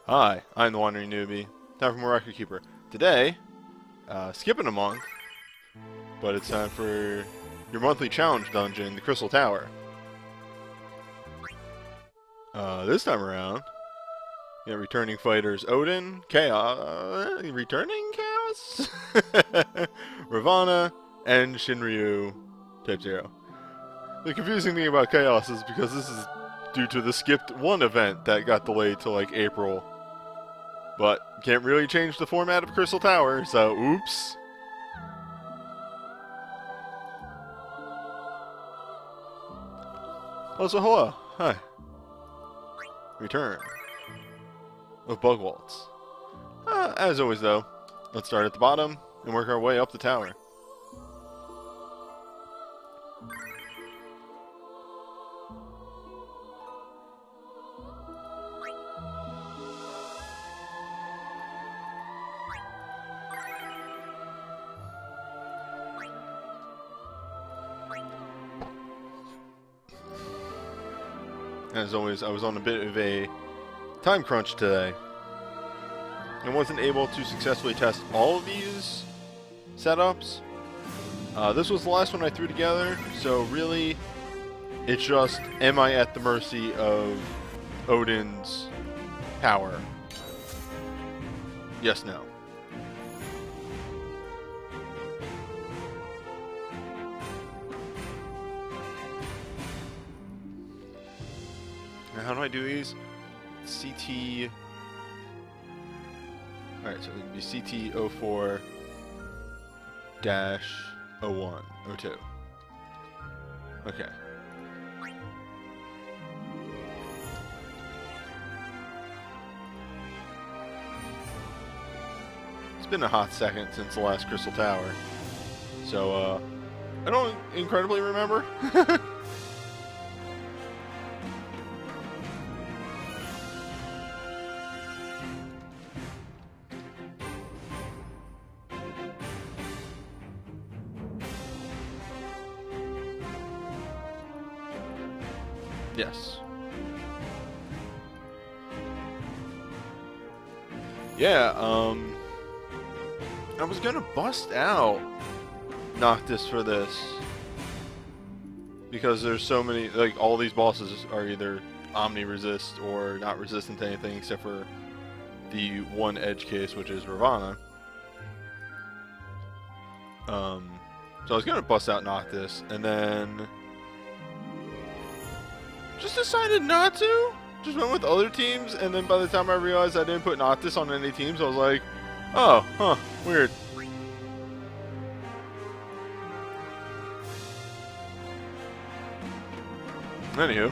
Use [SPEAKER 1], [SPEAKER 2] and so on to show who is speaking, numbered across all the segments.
[SPEAKER 1] Hi, I'm the Wandering Newbie. Time for more Record Keeper. Today, skipping a month, but it's time for your monthly challenge dungeon, the Crystal Tower. This time around, we have returning fighters Odin, Chaos, returning Chaos? Ravana, and Shinryu Type 0. The confusing thing about Chaos is because this is due to the skipped 1 event that got delayed to like April. But can't really change the format of Crystal Tower, so oops. Also, hello. Hi. Return of Bug Waltz. As always, though, let's start at the bottom and work our way up the tower. As always, I was on a bit of a time crunch today and wasn't able to successfully test all of these setups. This was the last one I threw together, so really it's just, am I at the mercy of Odin's power? Yes, no. How do I do these? CT. Alright, so it would be CT04 -01 02. Okay. It's been a hot second since the last Crystal Tower. So, I don't incredibly remember. Yes. Yeah, I was gonna bust out Noctis for this because there's so many, like, all these bosses are either omni-resist or not resistant to anything except for the one edge case, which is Ravana. So I was gonna bust out Noctis, and then just decided not to. Just went with other teams, and then by the time I realized I didn't put Noctis on any teams, I was like, oh, huh, weird. Anywho.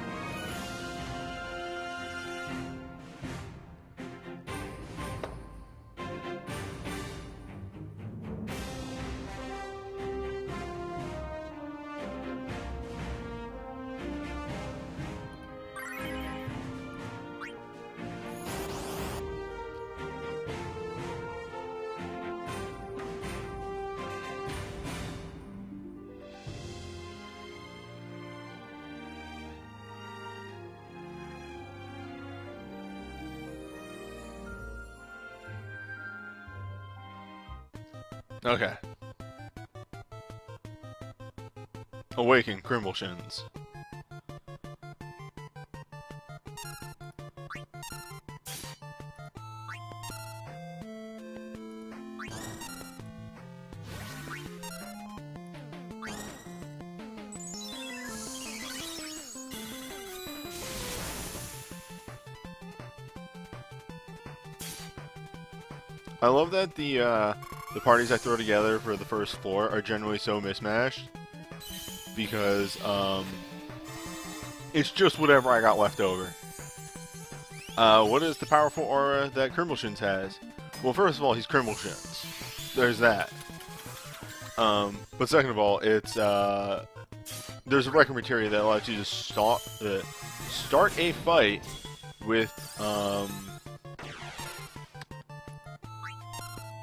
[SPEAKER 1] Okay. Awaken Crimbleshins. I love that the parties I throw together for the first floor are generally so mismatched because it's just whatever I got left over. What is the powerful aura that Crimbleshins has? Well, first of all, he's Crimbleshins. There's that. But second of all, it's there's a record material that allows you to start a fight with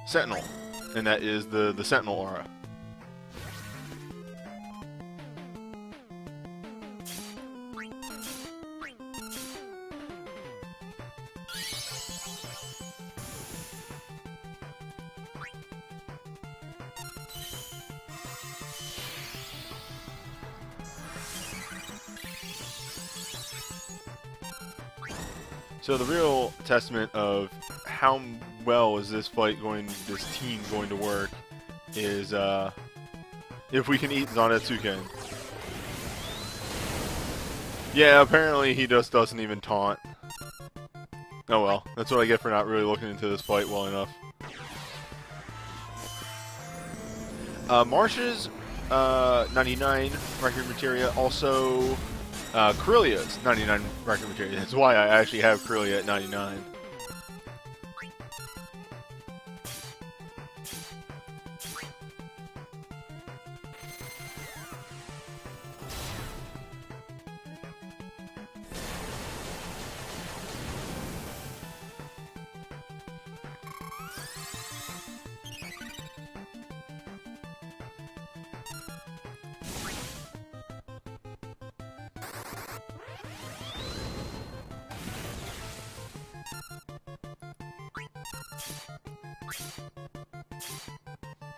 [SPEAKER 1] Sentinel, and that is the Sentinel aura. So the real testament of how well is this team going to work is if we can eat Zanetsuken. Yeah, apparently he just doesn't even taunt. Oh well, that's what I get for not really looking into this fight well enough. Marsh's 99 record materia, also Corellia's 99 record materia. That's why I actually have Corellia at 99.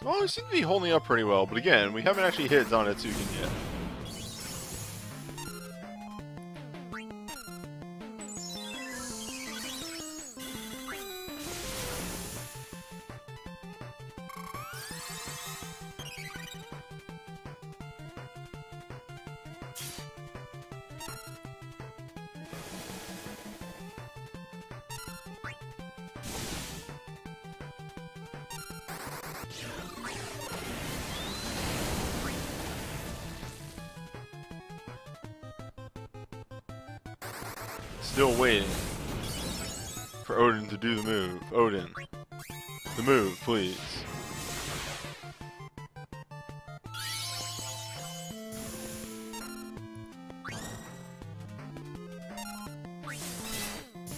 [SPEAKER 1] Well, we seem to be holding up pretty well, but again, we haven't actually hit Zanetsuken yet. Still waiting for Odin to do the move. Odin, the move, please.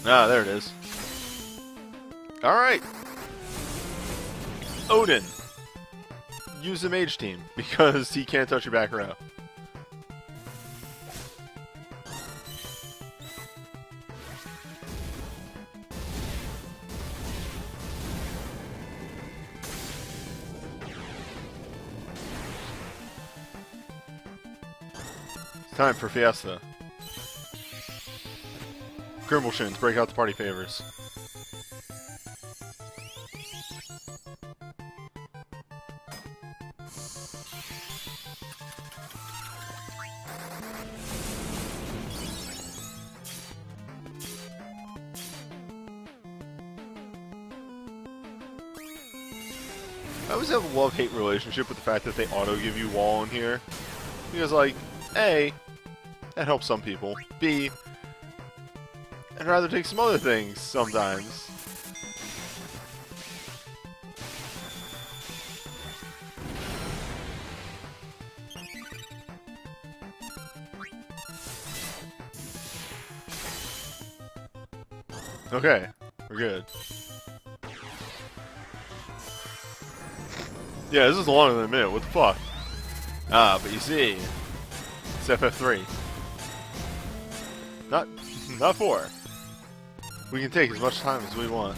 [SPEAKER 1] Ah, there it is. Alright. Odin. Use the mage team, because he can't touch your back row. Time for Fiesta. Grimbleshins, break out the party favors. I always have a love-hate relationship with the fact that they auto-give you wall in here. Because, like, A, that helps some people. B, I'd rather take some other things sometimes. Okay, we're good. Yeah, this is longer than a minute. What the fuck? Ah, but you see, it's FF3. Not 4. We can take as much time as we want.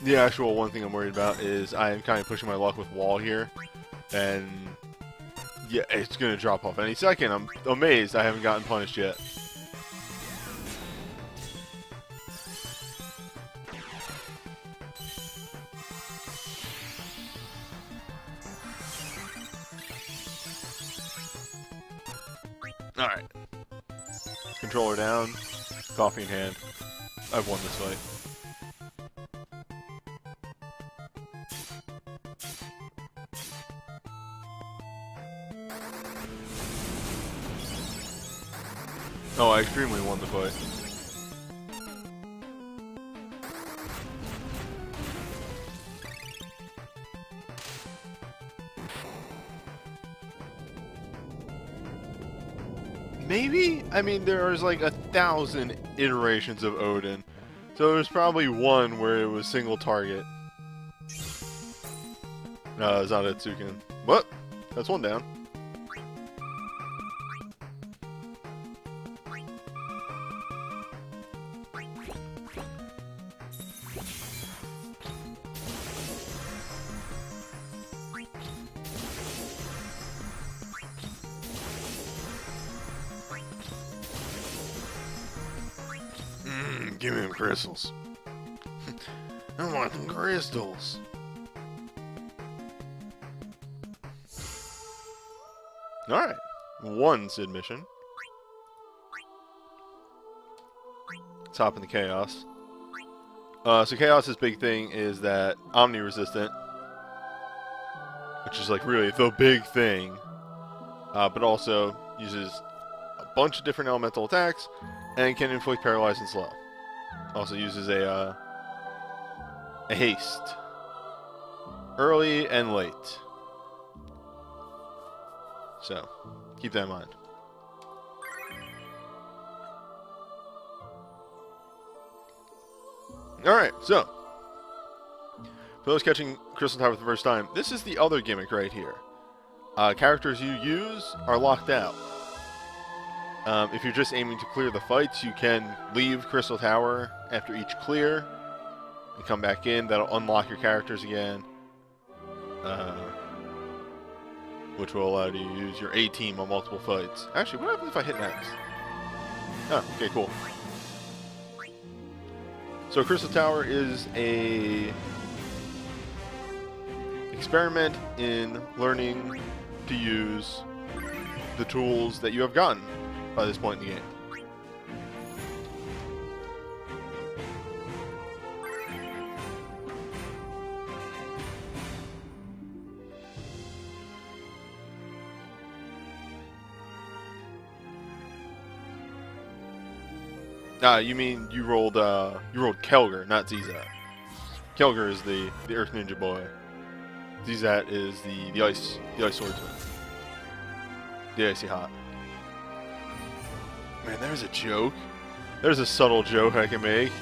[SPEAKER 1] The actual one thing I'm worried about is I am kind of pushing my luck with wall here, and yeah, it's gonna drop off any second. I'm amazed I haven't gotten punished yet. Alright. Controller down. Coffee in hand. I've won this fight. Oh, I extremely won the fight. Maybe? I mean, there's like 1,000 iterations of Odin. So there's probably one where it was single target. Zanetsuken. What? That's one down. Give me them crystals. I want them crystals. Alright. One Sid mission. Let's hop into Chaos. So Chaos's big thing is that Omni-resistant, which is like really the big thing, but also uses a bunch of different elemental attacks and can inflict paralyze and slow. Also uses a haste, early and late. So keep that in mind. Alright, so for those catching Crystal Tower for the first time, this is the other gimmick right here. Characters you use are locked out. If you're just aiming to clear the fights, you can leave Crystal Tower after each clear and come back in. That'll unlock your characters again, which will allow you to use your A-team on multiple fights. Actually, what happens if I hit next? Oh, okay, cool. So Crystal Tower is a experiment in learning to use the tools that you have gotten by this point in the game. You mean you rolled Kelger, not Zizat. Kelger is the Earth Ninja boy. Zizat is the ice swordsman. The icy hot. Man, there's a joke. There's a subtle joke I can make.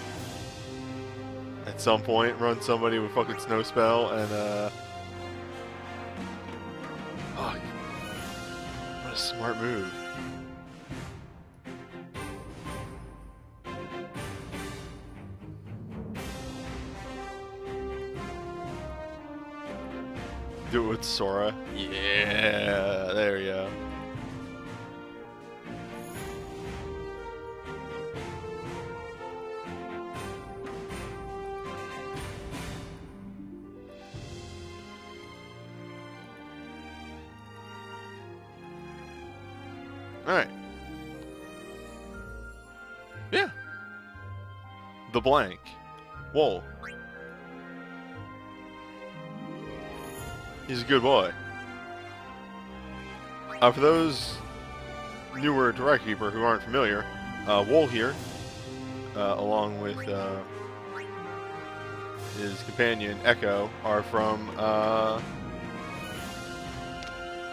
[SPEAKER 1] At some point, run somebody with fucking snow spell and fuck. What a smart move. Do it with Sora. Yeah, there we go. Alright. Yeah. The blank. Whoa. He's a good boy. For those newer to Record who aren't familiar, Wool here, along with his companion Echo, are from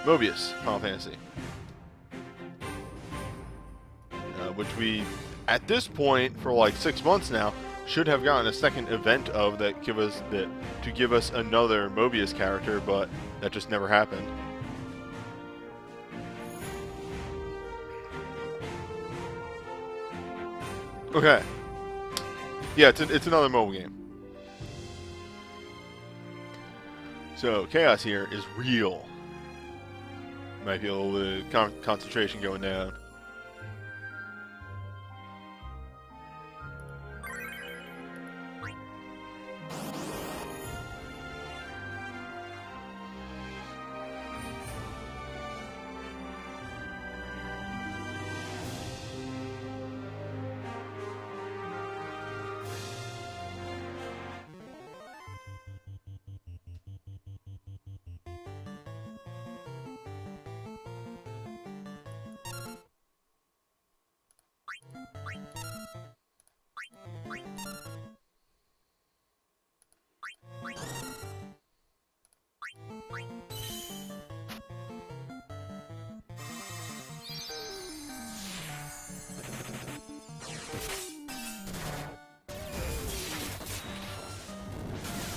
[SPEAKER 1] Mobius Final Fantasy, which we, at this point, for like 6 months now, should have gotten a second event of that to give us another Mobius character, but that just never happened. Okay. Yeah, it's another mobile game. So Chaos here is real. Might be a little bit of concentration going down.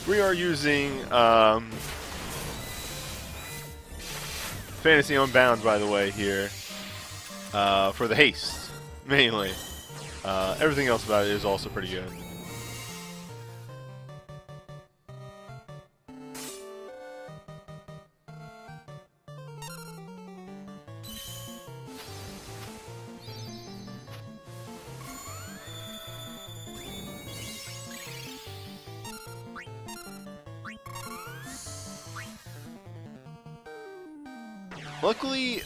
[SPEAKER 1] We are using Fantasy Unbound, by the way, here for the haste, mainly. Everything else about it is also pretty good. Luckily,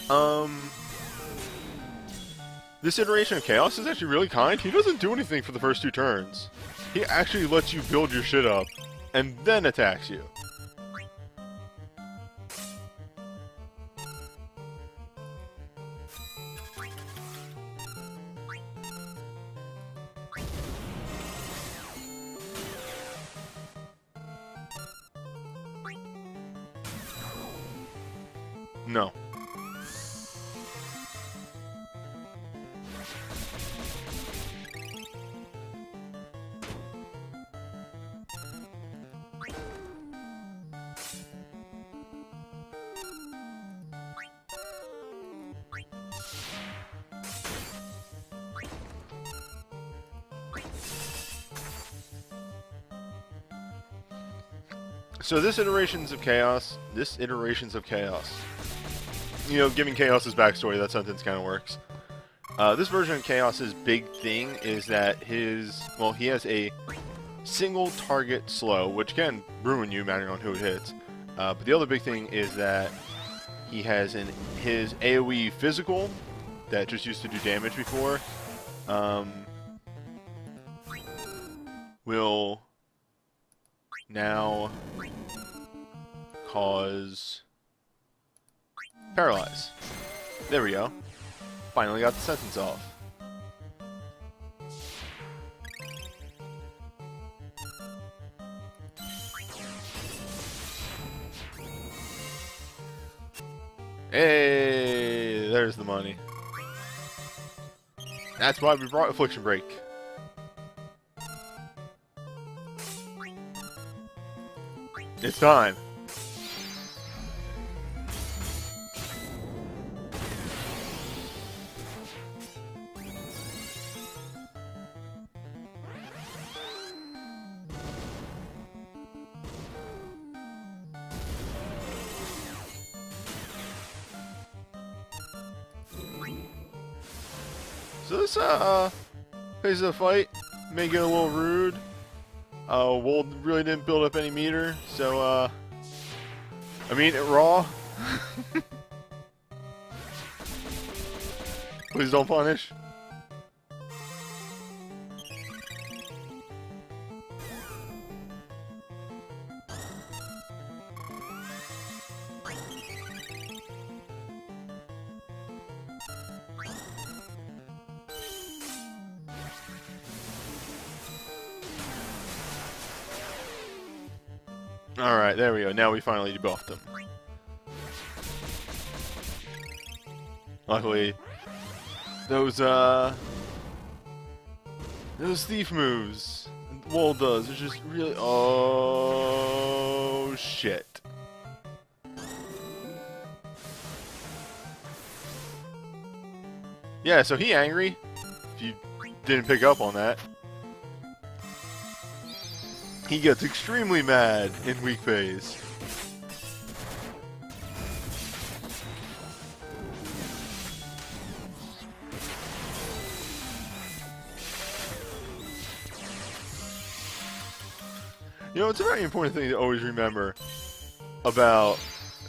[SPEAKER 1] this iteration of Chaos is actually really kind. He doesn't do anything for the first 2 turns. He actually lets you build your shit up, and then attacks you. No. So this iterations of Chaos, you know, giving Chaos his backstory, that sentence kind of works. This version of Chaos's big thing is that he has a single target slow, which can ruin you depending on who it hits. But the other big thing is that he has his AoE physical that just used to do damage before, will now cause paralyze. There we go. Finally got the sentence off. Hey, there's the money. That's why we brought Affliction Break. It's time. So this phase of the fight may get a little rude. Wold really didn't build up any meter, so I mean it raw. Please don't punish. Alright, there we go. Now we finally debuffed him. Luckily, those thief moves Wold does are just really... Oh, shit. Yeah, so he angry, if you didn't pick up on that. He gets extremely mad in weak phase. You know, it's a very important thing to always remember about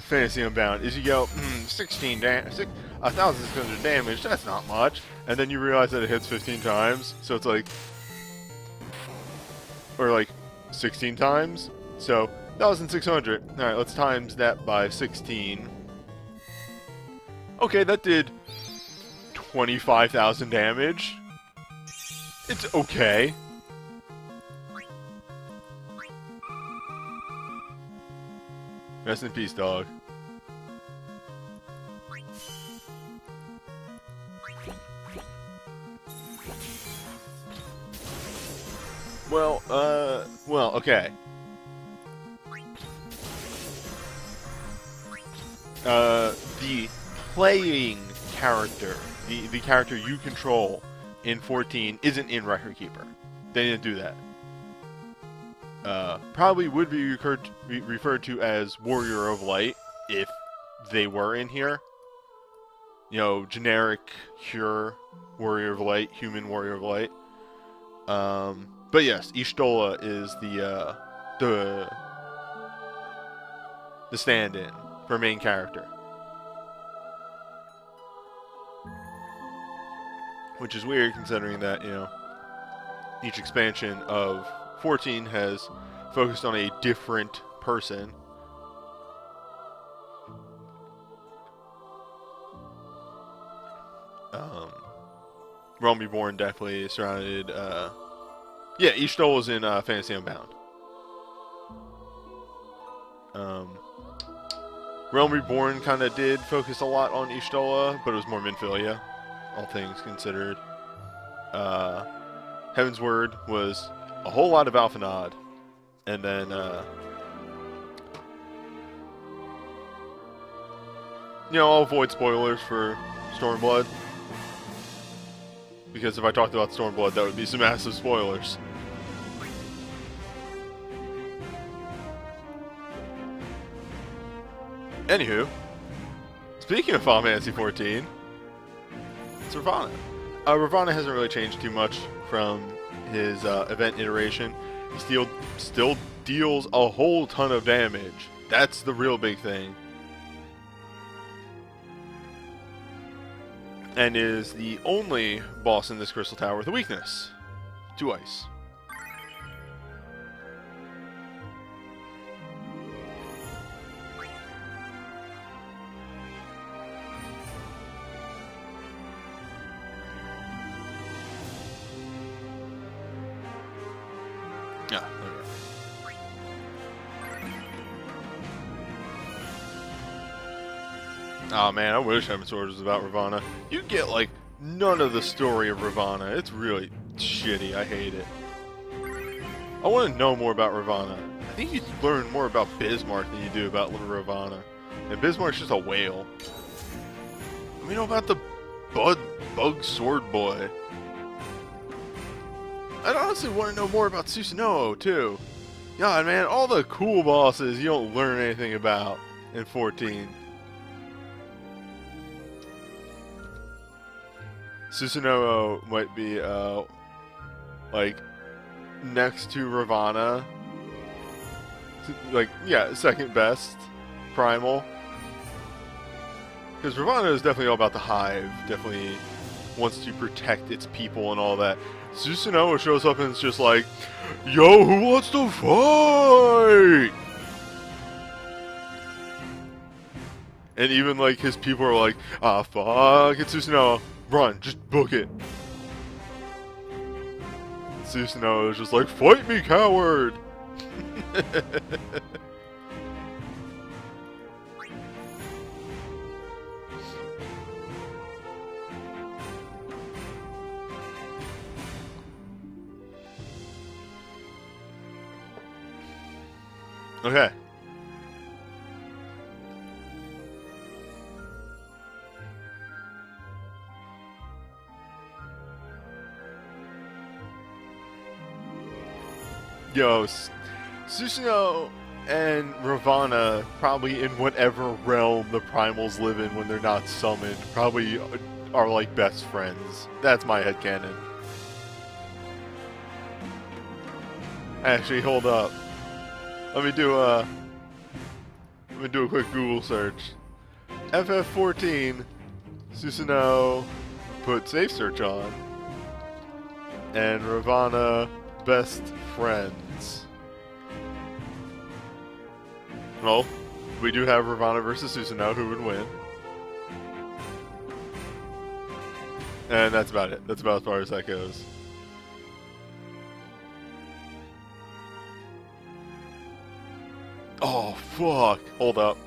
[SPEAKER 1] Fantasy Unbound is you go, 1,600 damage, that's not much. And then you realize that it hits 15 times, so it's like, or like 16 times. So 1,600. Alright, let's times that by 16. Okay, that did 25,000 damage. It's okay. Rest in peace, dog. Well, okay. The playing character, the character you control in 14 isn't in Record Keeper. They didn't do that. Probably would be referred to as Warrior of Light if they were in here. You know, generic, pure Warrior of Light, human Warrior of Light. But yes, Y'shtola is the stand-in for main character. which is weird considering that, you know, each expansion of 14 has focused on a different person. Realm Reborn definitely surrounded, yeah, Ishtal was in Fantasy Unbound. Realm Reborn kind of did focus a lot on Ishtola, but it was more Minfilia, all things considered. Heaven's Word was a whole lot of Alphanod, and then, you know, I'll avoid spoilers for Stormblood, because if I talked about Stormblood, that would be some massive spoilers. Anywho, speaking of Final Fantasy 14, it's Ravana. Ravana hasn't really changed too much from his event iteration. He still deals a whole ton of damage. That's the real big thing. And is the only boss in this Crystal Tower with a weakness. 2 ice. Yeah, there we go. Oh man, I wish Heaven's Sword was about Ravana. You get like none of the story of Ravana. It's really shitty. I hate it. I want to know more about Ravana. I think you learn more about Bismarck than you do about little Ravana. And Bismarck's just a whale. We know about the bug sword boy. I'd honestly want to know more about Susanoo, too. God, man, all the cool bosses you don't learn anything about in 14. Susanoo might be, like, next to Ravana. Like, yeah, second best primal. Because Ravana is definitely all about the hive. Definitely wants to protect its people and all that. Susanoo shows up and it's just like, yo, who wants to fight? And even like his people are like, ah, fuck it, Susanoo, run, just book it. Susanoo is just like, fight me, coward. Okay. Yo, Susanoo and Ravana, probably in whatever realm the primals live in when they're not summoned, probably are like best friends. That's my headcanon. Actually, hold up. Let me do a quick Google search. FF14, Susanoo, put safe search on, and Ravana best friends. Well, we do have Ravana versus Susanoo. Who would win? And that's about it. That's about as far as that goes. Oh, fuck. Hold up.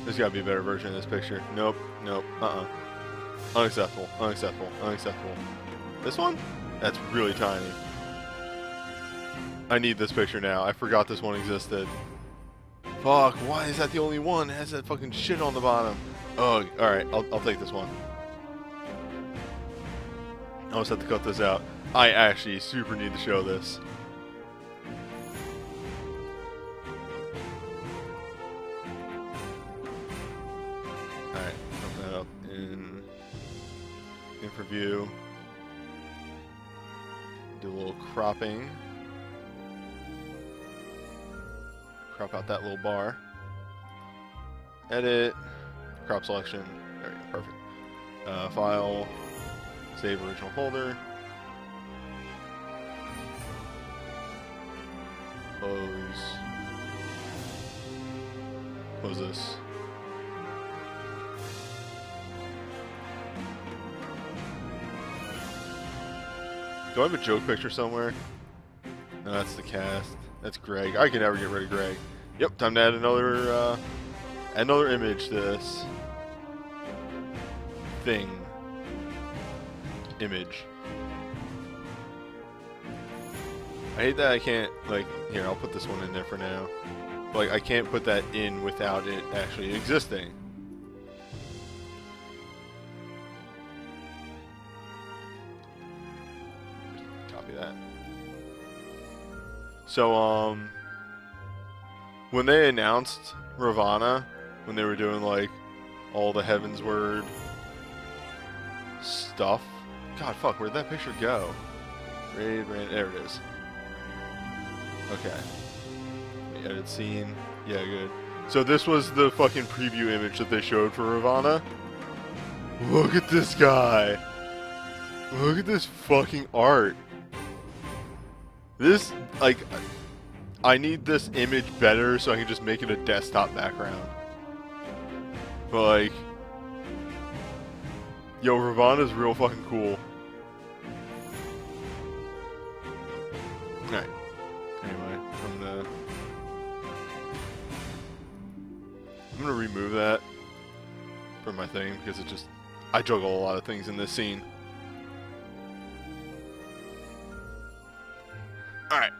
[SPEAKER 1] There's gotta be a better version of this picture. Nope. Nope. Unacceptable. Unacceptable. Unacceptable. This one? That's really tiny. I need this picture now. I forgot this one existed. Fuck, why is that the only one that has that fucking shit on the bottom? Oh, alright, I'll take this one. I almost have to cut this out. I actually super need to show this. Alright, put that up in info view. Do a little cropping. Crop out that little bar. Edit. Crop selection. There you go. Perfect. File. Save original folder. Close. Close this. Do I have a joke picture somewhere? No, that's the cast. That's Greg. I can never get rid of Greg. Yep, time to add another image to this thing. Image. I hate that I can't, like, here, I'll put this one in there for now. Like, I can't put that in without it actually existing. Copy that. So, when they announced Ravana, when they were doing, like, all the Heavensward stuff. God, fuck, where'd that picture go? Raid, there it is. Okay. Let me edit scene. Yeah, good. So this was the fucking preview image that they showed for Ravana. Look at this guy. Look at this fucking art. This, like, I need this image better so I can just make it a desktop background. But, like, yo, Ravana's real fucking cool. Alright. Anyway, I'm gonna remove that from my thing because it just, I juggle a lot of things in this scene. Alright.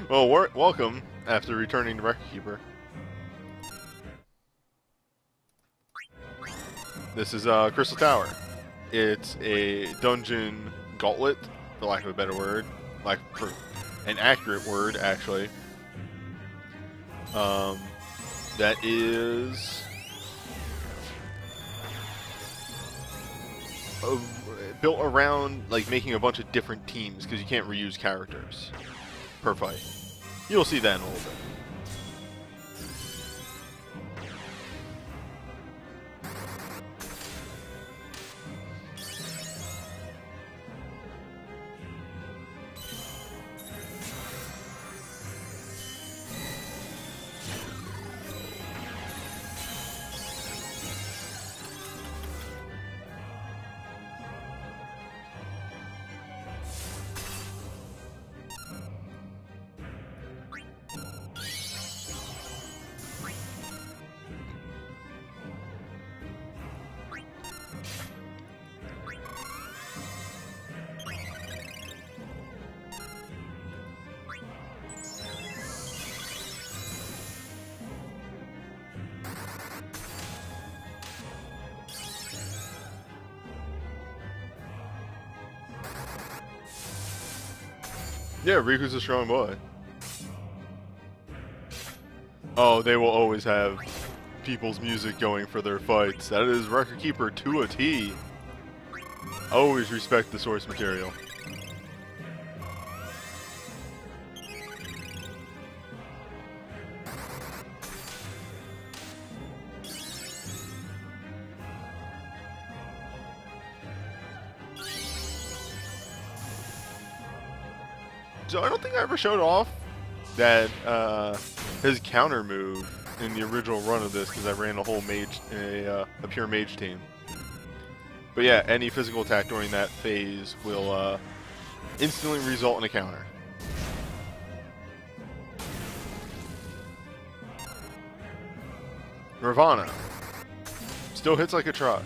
[SPEAKER 1] Well, welcome after returning to Record Keeper. This is Crystal Tower. It's a dungeon gauntlet, for lack of a better word, like for an accurate word, actually. That is built around like making a bunch of different teams because you can't reuse characters per fight. You'll see that in a little bit. Yeah, Riku's a strong boy. Oh, they will always have people's music going for their fights. That is Record Keeper to a T. Always respect the source material. So I don't think I ever showed off that his counter move in the original run of this because I ran a whole mage, a pure mage team. But yeah, any physical attack during that phase will instantly result in a counter. Nirvana. Still hits like a truck.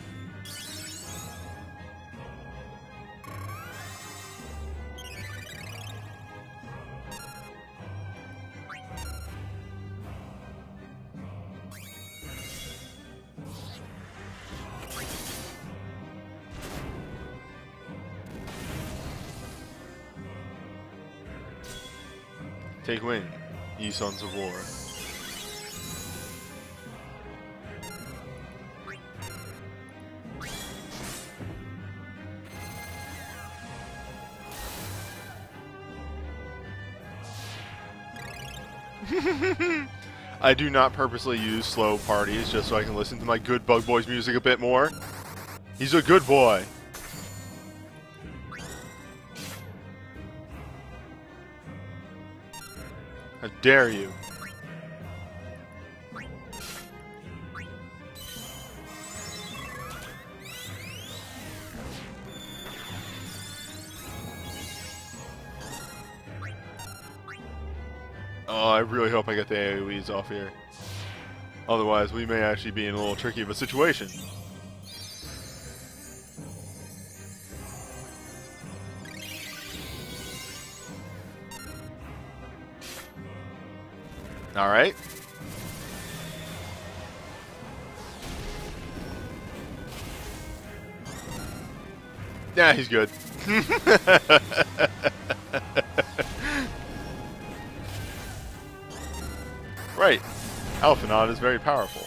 [SPEAKER 1] Take wing, ye sons of war. I do not purposely use slow parties just so I can listen to my good Bug Boy's music a bit more. He's a good boy. How dare you? Oh, I really hope I get the AoEs off here. Otherwise, we may actually be in a little tricky of a situation. Alright. Yeah, he's good. Right. Alphanod is very powerful.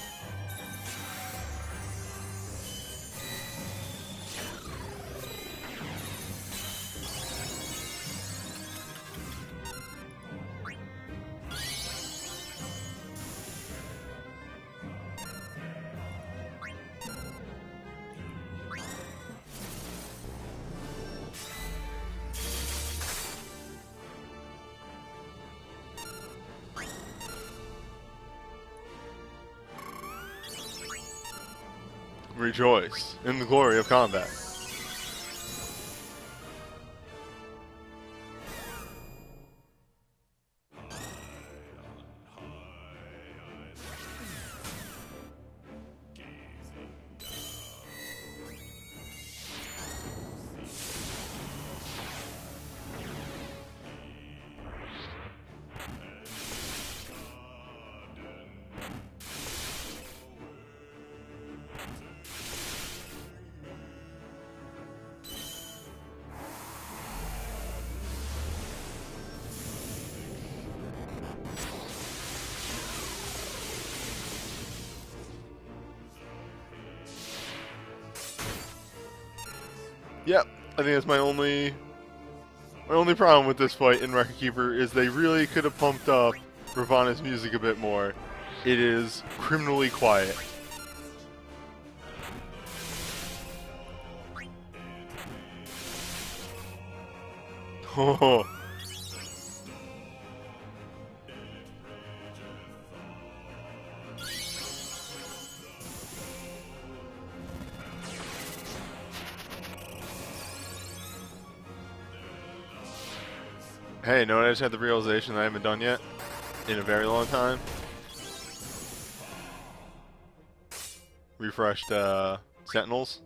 [SPEAKER 1] Rejoice in the glory of combat. Yep, I think that's my only problem with this fight in Record Keeper is they really could have pumped up Ravana's music a bit more. It is criminally quiet. Oh. Hey, no, I just had the realization that I haven't done yet in a very long time. Refreshed Sentinels.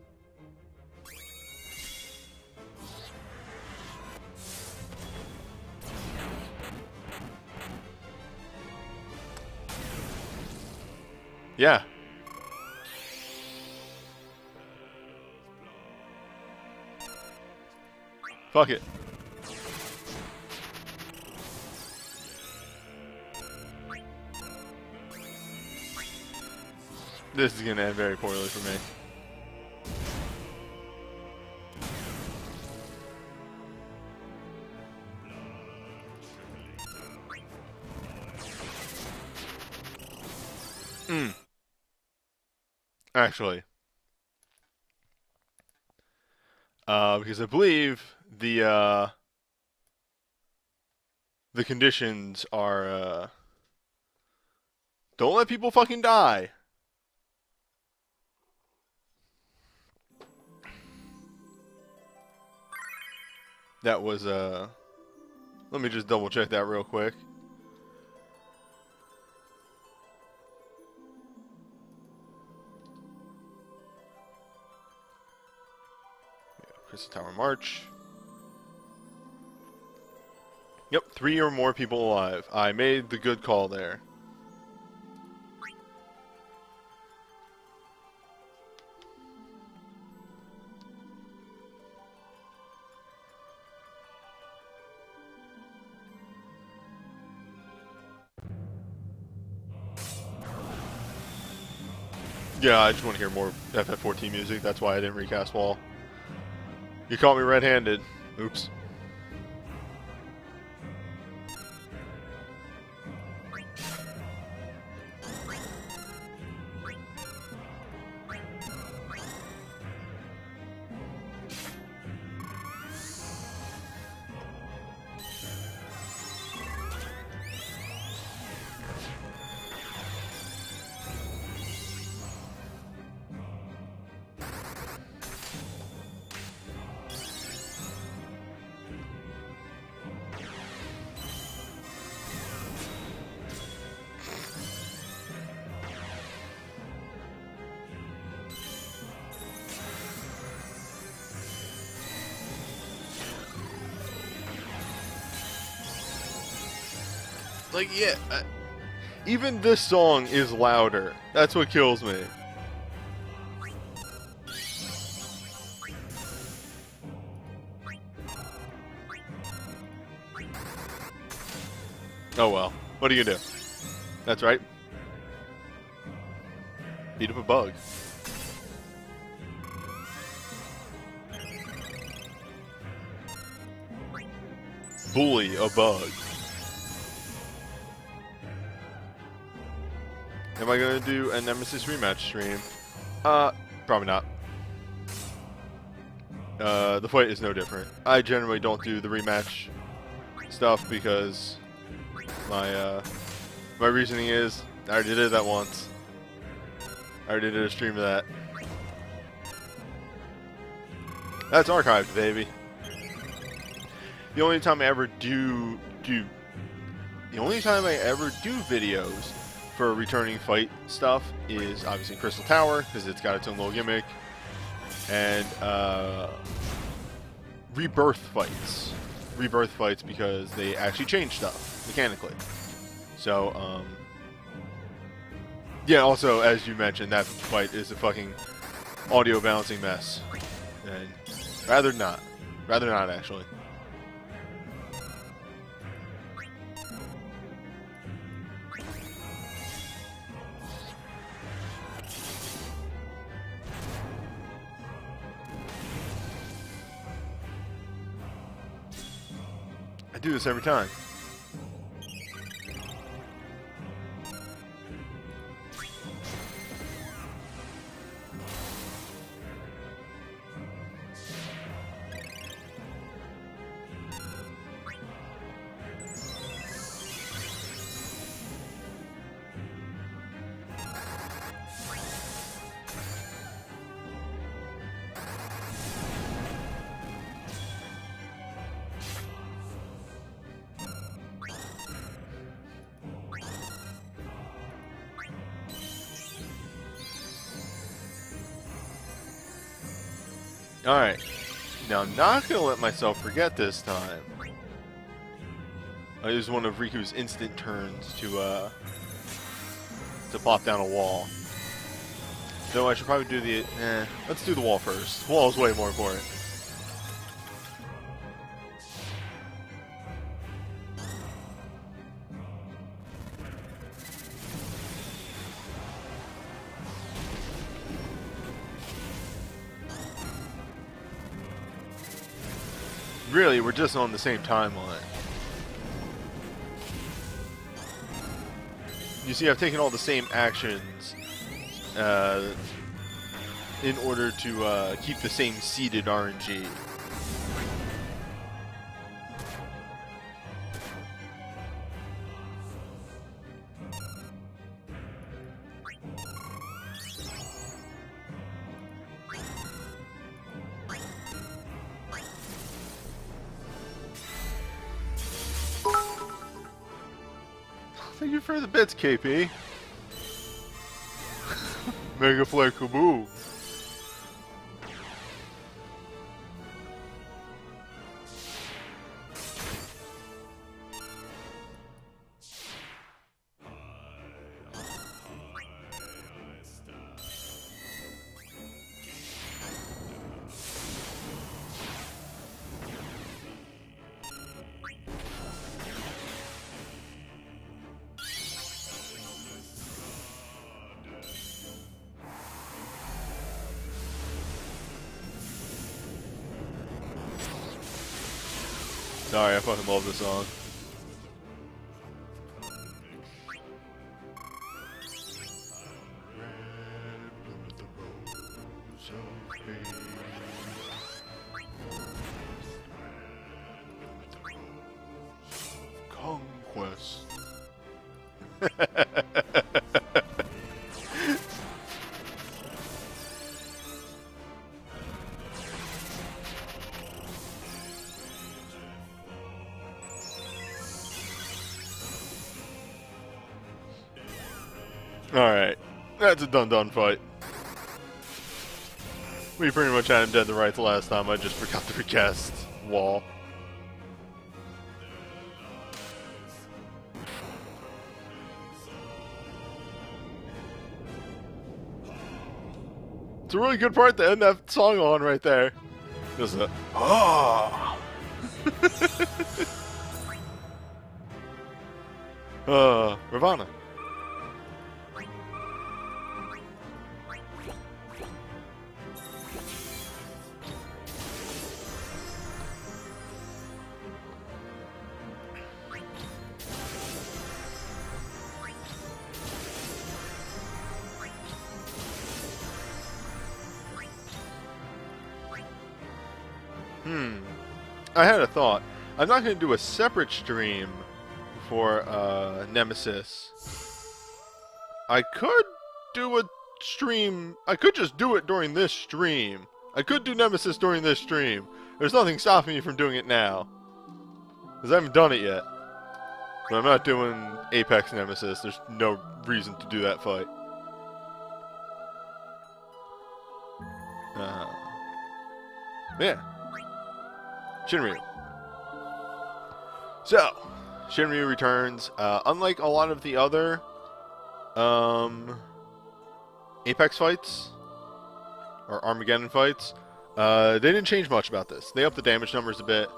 [SPEAKER 1] Yeah. Fuck it. This is gonna end very poorly for me. Actually. Because I believe the conditions are, don't let people fucking die. That was, let me just double check that real quick. Crystal Tower March. Yep, 3 or more people alive. I made the good call there. Yeah, I just want to hear more FF14 music. That's why I didn't recast Wall. You caught me red-handed. Oops. Like, yeah, even this song is louder. That's what kills me. Oh well, what are you gonna do? That's right. Beat up a bug. Bully a bug. Am I gonna do a Nemesis rematch stream? Probably not. The fight is no different. I generally don't do the rematch stuff because my reasoning is I already did that once. I already did a stream of that. That's archived, baby. The only time I ever do videos for returning fight stuff is obviously Crystal Tower, because it's got its own little gimmick, and rebirth fights. Rebirth fights because they actually change stuff mechanically. So, yeah, also, as you mentioned, that fight is a fucking audio balancing mess. And rather not. Rather not, actually. I do this every time. Alright, now I'm not going to let myself forget this time. I use one of Riku's instant turns to plop down a wall. Though I should probably do the... let's do the wall first. The wall is way more important. Really, we're just on the same timeline. You see, I've taken all the same actions in order to keep the same seeded RNG. Thank you for the bits, KP. Mega Flare Kaboo. Sorry, I fucking love this song. Conquest. Alright, that's a done fight. We pretty much had him dead the right the last time, I just forgot to recast Wall. It's a really good part to end that song on right there. Just a, ah! Ravana. I had a thought. I'm not going to do a separate stream for Nemesis. I could do a stream. I could just do it during this stream. I could do Nemesis during this stream. There's nothing stopping me from doing it now. Because I haven't done it yet. But I'm not doing Apex Nemesis. There's no reason to do that fight. Yeah. Shinryu. So, Shinryu returns. Unlike a lot of the other Apex fights, or Armageddon fights, they didn't change much about this. They upped the damage numbers a bit.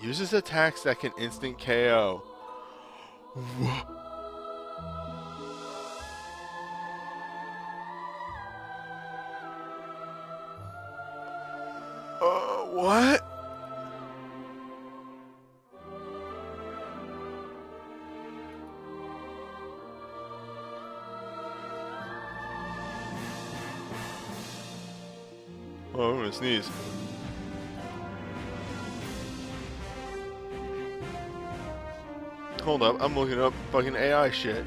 [SPEAKER 1] Uses attacks that can instant KO. What? Oh, I'm gonna sneeze. Hold up, I'm looking up fucking AI shit.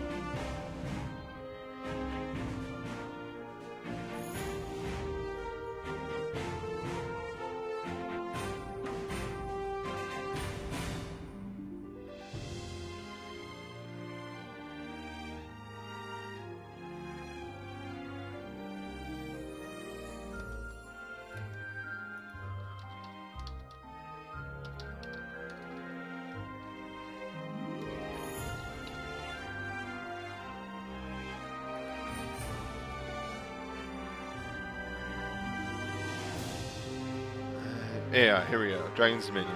[SPEAKER 1] Yeah, here we go. Dragon's Dominion.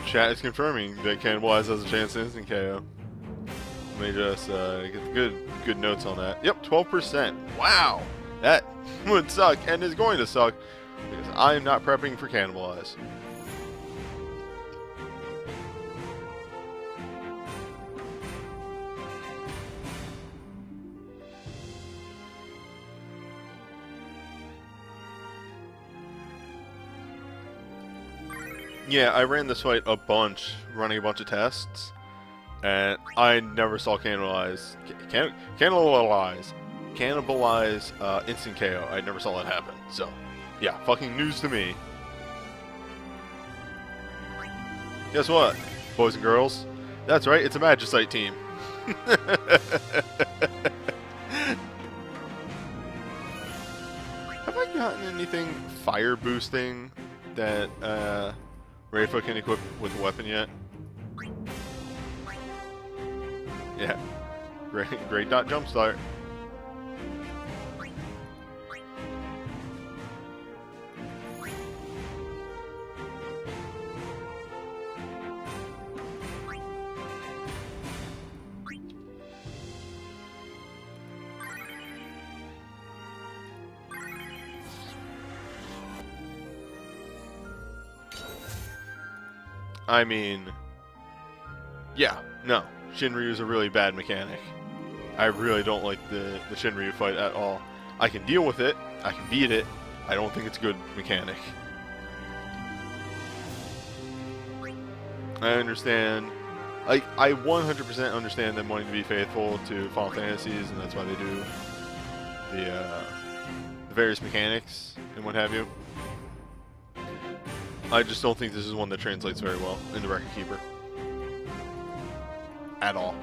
[SPEAKER 1] Chat is confirming that Cannibalize has a chance to instant KO. Let me just get good notes on that. Yep, 12%. Wow! That would suck and is going to suck because I am not prepping for Cannibalize. Yeah, I ran this fight a bunch, running a bunch of tests, and I never saw Cannibalize instant KO. I never saw that happen. So, yeah, fucking news to me. Guess what, boys and girls? That's right, it's a Magicite team. Have I gotten anything fire boosting that Rayfa can equip with a weapon yet? Yeah. Great dot jumpstart. I mean, yeah, no. Shinryu is a really bad mechanic. I really don't like the Shinryu fight at all. I can deal with it. I can beat it. I don't think it's a good mechanic. I understand. Like, I 100% understand them wanting to be faithful to Final Fantasies, and that's why they do the various mechanics and what have you. I just don't think this is one that translates very well into Record Keeper. At all.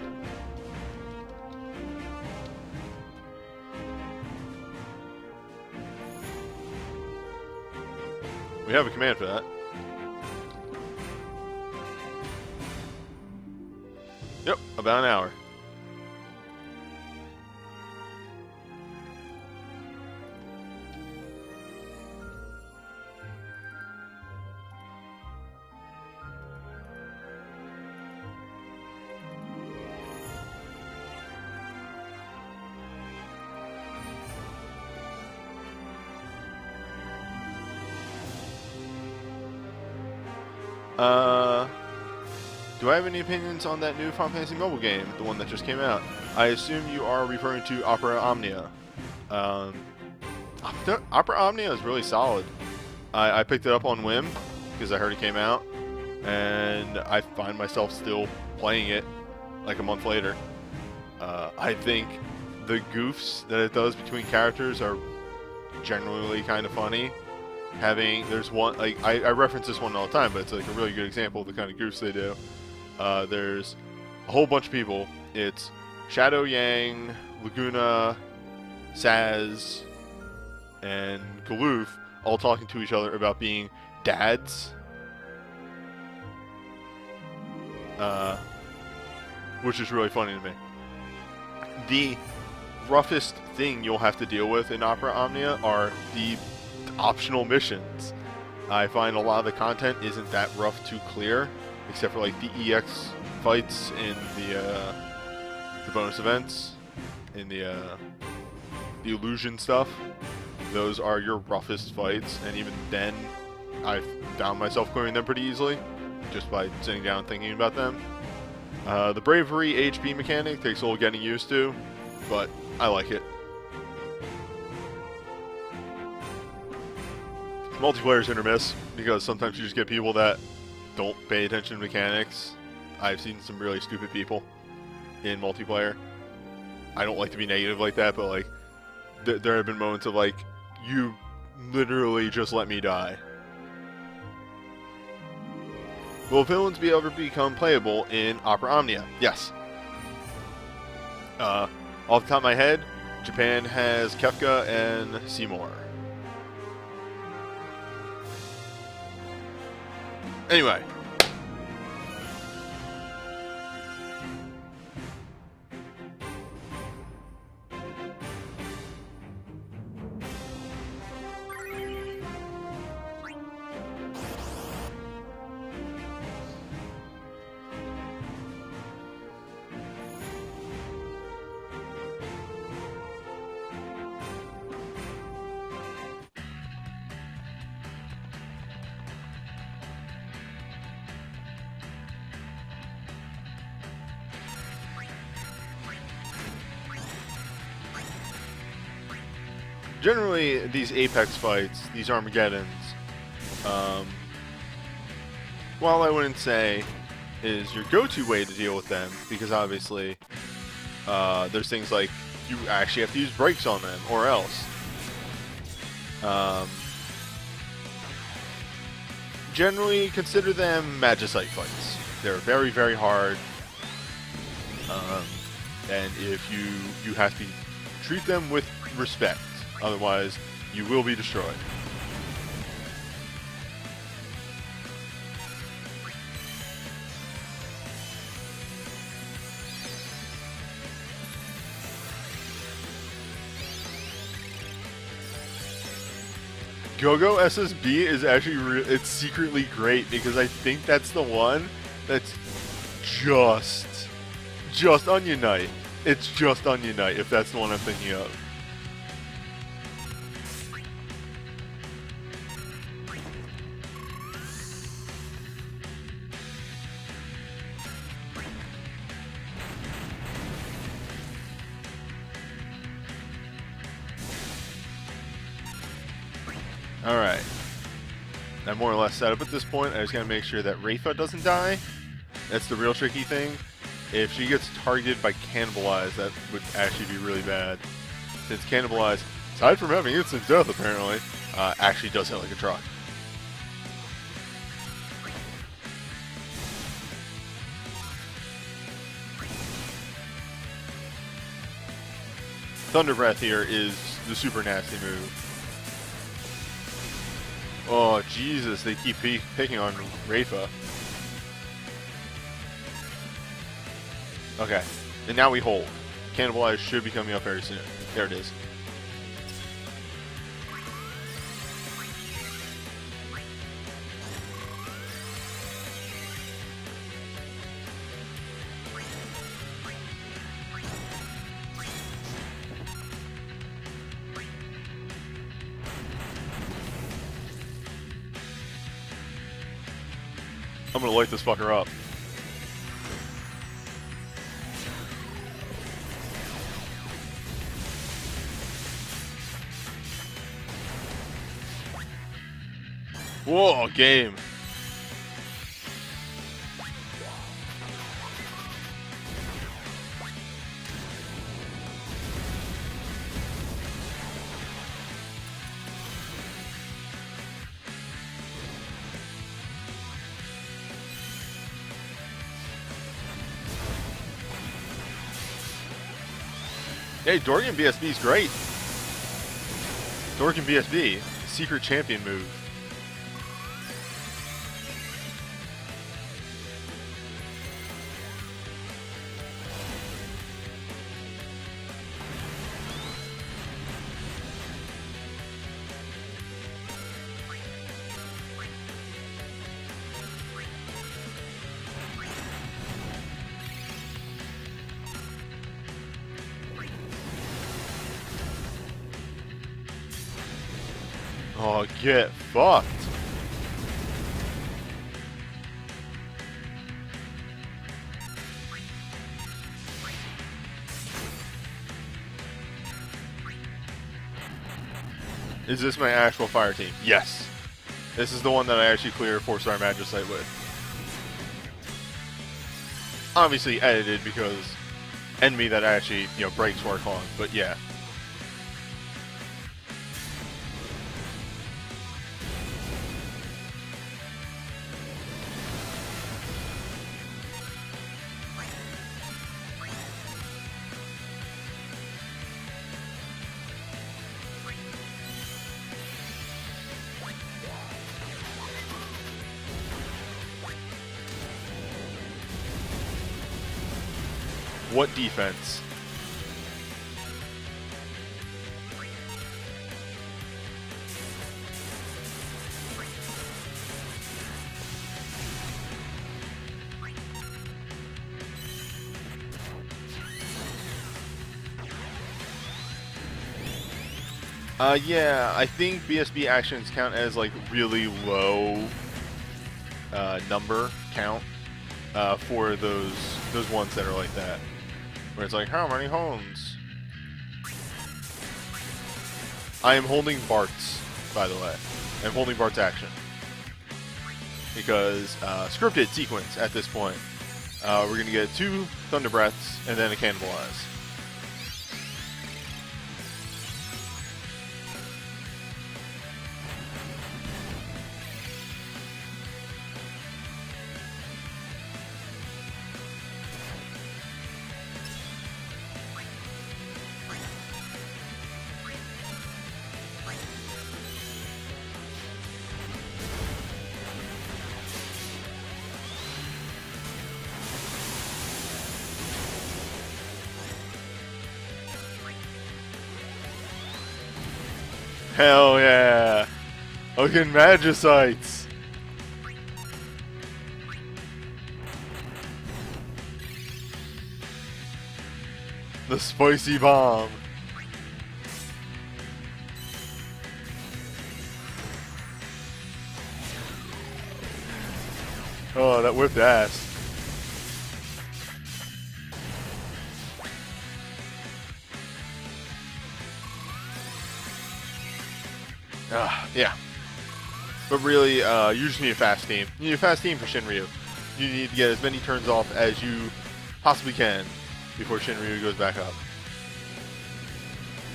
[SPEAKER 1] We have a command for that. Yep, about an hour. Do I have any opinions on that new Final Fantasy mobile game, the one that just came out? I assume you are referring to Opera Omnia. Opera Omnia is really solid. I picked it up on whim because I heard it came out, and I find myself still playing it like a month later. I think the goofs that it does between characters are generally kind of funny. There's one, like, I reference this one all the time, but it's like a really good example of the kind of goofs they do. There's a whole bunch of people. It's Shadow, Yang, Laguna, Saz, and Galoof all talking to each other about being dads. Which is really funny to me. The roughest thing you'll have to deal with in Opera Omnia are the optional missions. I find a lot of the content isn't that rough to clear, except for like the EX fights in the bonus events, in the illusion stuff. Those are your roughest fights, and even then, I've found myself clearing them pretty easily, just by sitting down and thinking about them. The bravery HP mechanic takes a little getting used to, but I like it. Multiplayer's hit or miss, because sometimes you just get people that don't pay attention to mechanics. I've seen some really stupid people in multiplayer. I don't like to be negative like that, but like, there have been moments of like, you literally just let me die. Will villains be able to become playable in Opera Omnia? Yes. Off the top of my head, Japan has Kefka and Seymour. Anyway. Generally, these Apex fights, these Armageddons, while I wouldn't say is your go-to way to deal with them, because obviously there's things like you actually have to use brakes on them, or else. Generally, consider them Magicite fights. They're very, very hard, and if you have to treat them with respect. Otherwise, you will be destroyed. Go-Go SSB is actually it's secretly great because I think that's the one that's just Onion Knight. It's just Onion Knight if that's the one I'm thinking of. Alright. I'm more or less set up at this point. I just gotta make sure that Rafa doesn't die. That's the real tricky thing. If she gets targeted by Cannibalize, that would actually be really bad. Since Cannibalize, aside from having instant death apparently, actually does hit like a truck. Thunder Breath here is the super nasty move. Oh, Jesus, they keep picking on Rafa. Okay, and now we hold. Cannibalize should be coming up very soon. There it is. I'm gonna light this fucker up. Whoa, game. Hey, Dorgan BSB is great. Dorgan BSB, secret champion move. Oh, get fucked. Is this my actual fire team? Yes. This is the one that I actually clear 4-star Magicite with. Obviously edited because enemy that actually, breaks work on, but yeah. What defense? Yeah, I think BSB actions count as like really low number count for those ones that are like that. Where it's like, how many homes? I am holding Bart's, by the way. I'm holding Bart's action. Because scripted sequence at this point. We're going to get 2 Thunder Breaths and then a Cannibalize. Hell yeah! Fucking Magicites! The spicy bomb. Oh, that whipped ass. Yeah. But really, you just need a fast team. You need a fast team for Shinryu. You need to get as many turns off as you possibly can before Shinryu goes back up.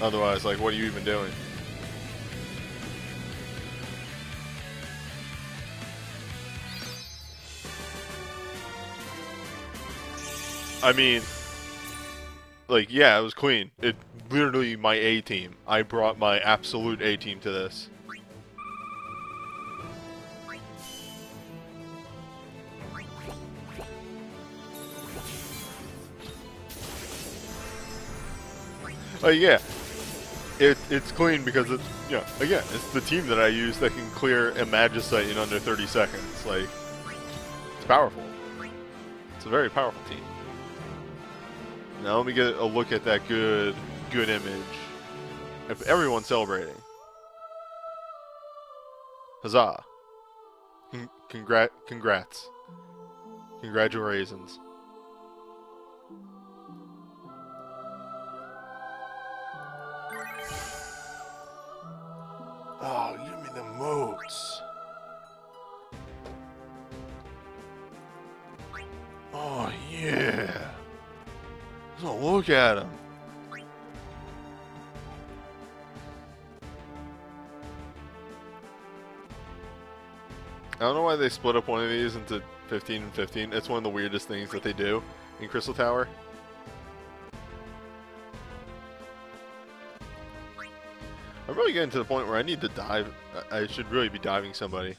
[SPEAKER 1] Otherwise, like, what are you even doing? I mean, like, yeah, it was clean. It literally my A team. I brought my absolute A team to this. Yeah, it's clean because it's, yeah, again, it's the team that I use that can clear a Magicite in under 30 seconds. Like, it's powerful. It's a very powerful team. Now let me get a look at that good image. If everyone's celebrating. Huzzah. Congrats. Congratulations. Oh, give me the moats. Oh, yeah. Oh, look at him. I don't know why they split up one of these into 15 and 15. It's one of the weirdest things that they do in Crystal Tower. I'm really getting to the point where I need to dive. I should really be diving somebody.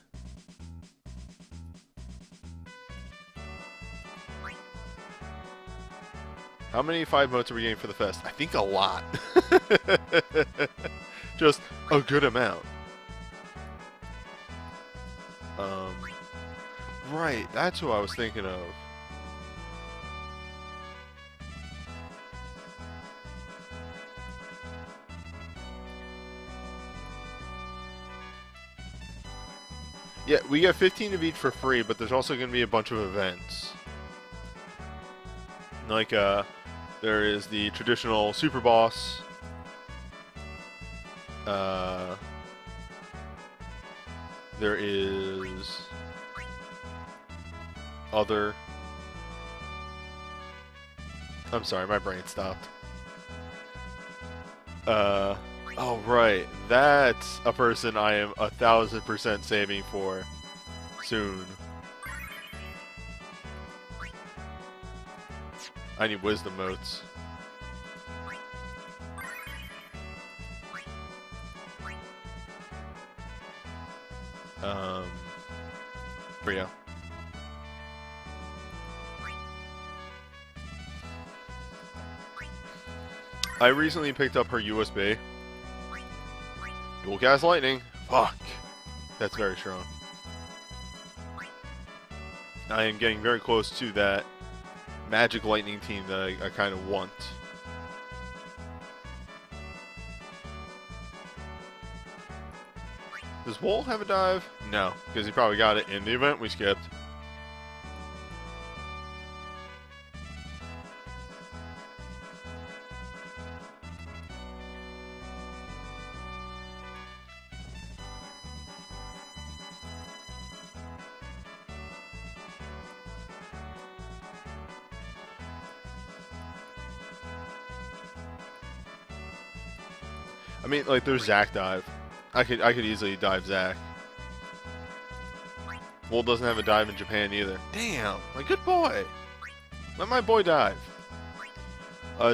[SPEAKER 1] How many 5 motes are we getting for the fest? I think a lot. Just a good amount. Right, that's who I was thinking of. Yeah, we get 15 of each for free, but there's also going to be a bunch of events. Like, there is the traditional Super Boss. There is other... I'm sorry, my brain stopped. Oh, right. That's a person I am 1000% saving for soon. I need wisdom motes. Brio. I recently picked up her USB. Dual cast lightning. Fuck. That's very strong. I am getting very close to that magic lightning team that I kind of want. Does Wool have a dive? No, because he probably got it in the event we skipped. I mean, like, there's Zack dive. I could easily dive Zack. Wool doesn't have a dive in Japan either. Damn, my good boy. Let my boy dive.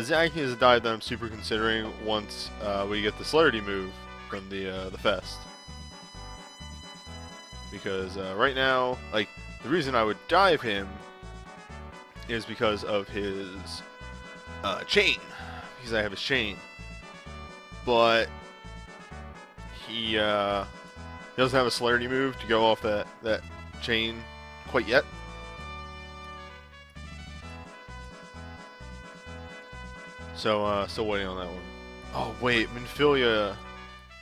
[SPEAKER 1] Zack is a dive that I'm super considering once we get the Celerity move from the fest. Because right now, like, the reason I would dive him is because of his chain. Because I have his chain. But he doesn't have a Celerity move to go off that chain quite yet. So still waiting on that one. Oh wait, Minfilia,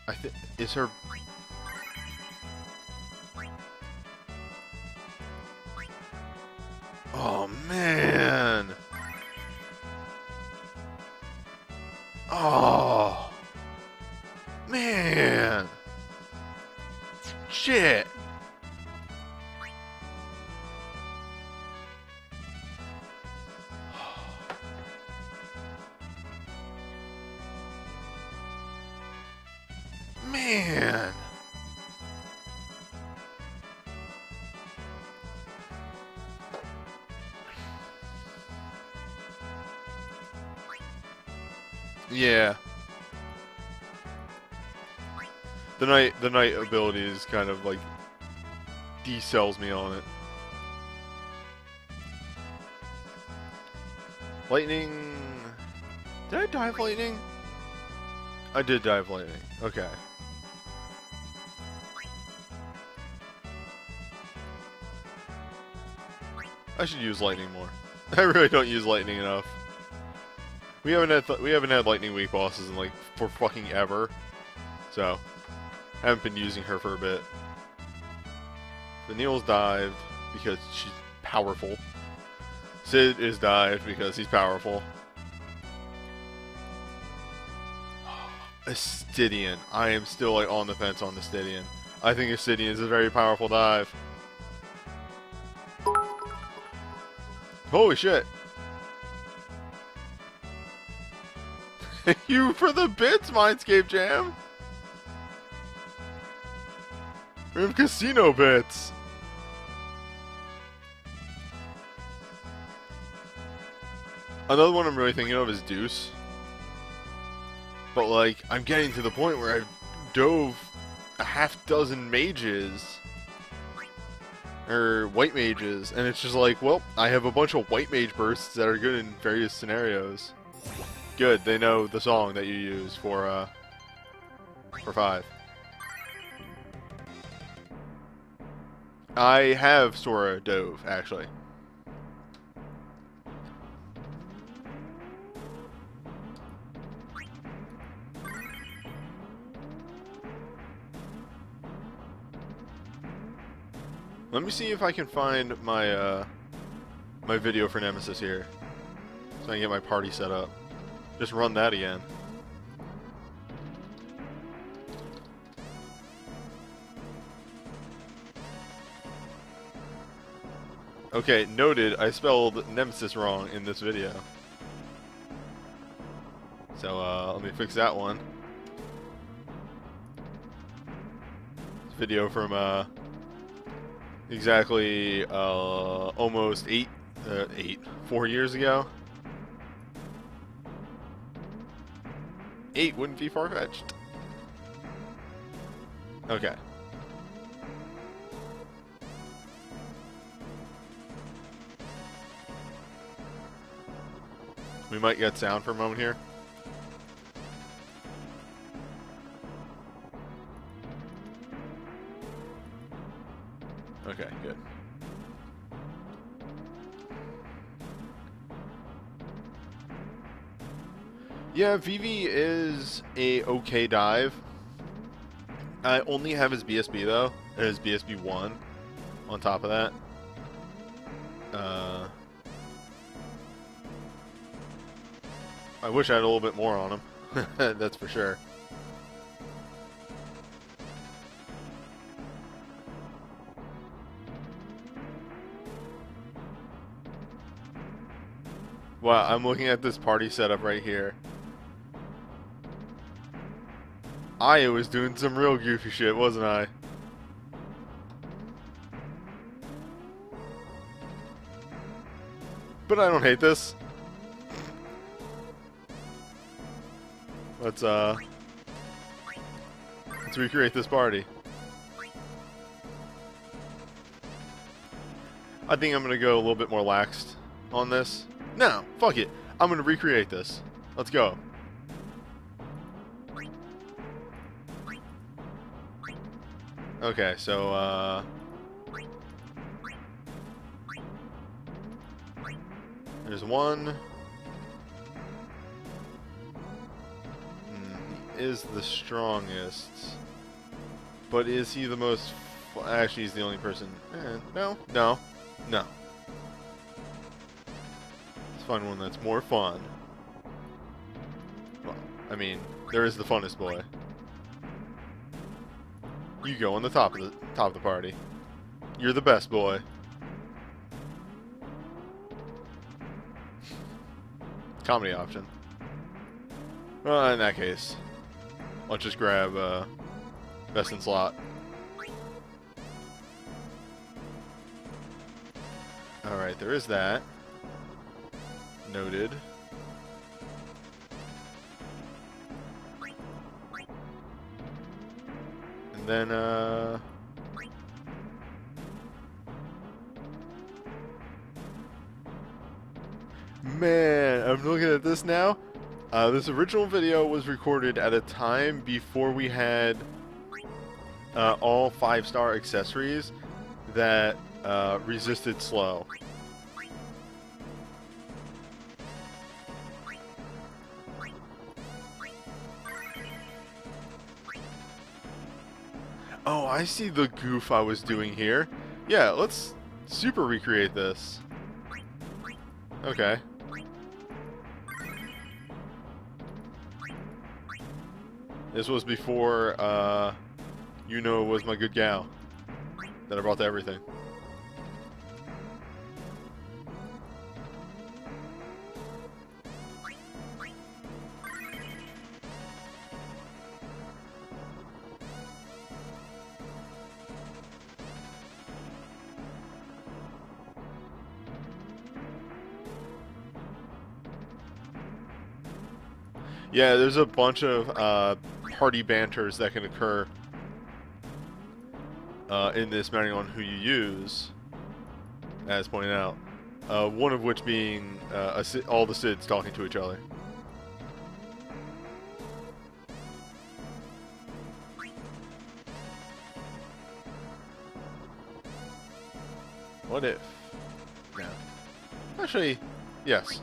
[SPEAKER 1] I think is her. Oh man. Oh. Man! Shit! Man! Yeah. The knight ability is kind of like decells me on it. Lightning. Did I dive lightning? I did dive lightning. Okay. I should use lightning more. I really don't use lightning enough. We haven't had lightning weak bosses in like for fucking ever, so I haven't been using her for a bit. Vanille's dived because she's powerful. Sid is dived because he's powerful. Astidian. I am still like on the fence on Astidian. I think Astidian is a very powerful dive. Holy shit. You for the bits, Mindscape Jam! We have casino bits! Another one I'm really thinking of is Deuce. But like, I'm getting to the point where I've dove a half dozen mages. Or white mages, and it's just like, well, I have a bunch of white mage bursts that are good in various scenarios. Good, they know the song that you use for 5. I have Sora dove, actually. Let me see if I can find my my video for Nemesis here, so I can get my party set up. Just run that again. Okay, noted. I spelled Nemesis wrong in this video. So let me fix that one. Video from exactly almost 4 years ago. 8 wouldn't be far-fetched. Okay. We might get sound for a moment here. Okay, good. Yeah, Vivi is a okay dive. I only have his BSB though, his BSB 1 on top of that. I wish I had a little bit more on him. That's for sure. Wow, I'm looking at this party setup right here. I was doing some real goofy shit, wasn't I? But I don't hate this. Let's recreate this party. I think I'm gonna go a little bit more laxed on this. No, fuck it. I'm gonna recreate this. Let's go. Okay, so there's one. He is the strongest, but is he the most? Actually, he's the only person. No. Let's find one that's more fun. Well, I mean, there is the funnest boy. You go on the top of the party. You're the best boy. Comedy option. Well, in that case, let's just grab best in slot. Alright, there is that. Noted. And then, man, I'm looking at this now. This original video was recorded at a time before we had all 5-star accessories that resisted slow. Oh, I see the goof I was doing here. Yeah, let's super recreate this. Okay. This was before, was my good gal that I brought to everything. Yeah, there's a bunch of party banters that can occur in this, depending on who you use, as pointed out. One of which being all the Sids talking to each other. What if? No. Actually, yes.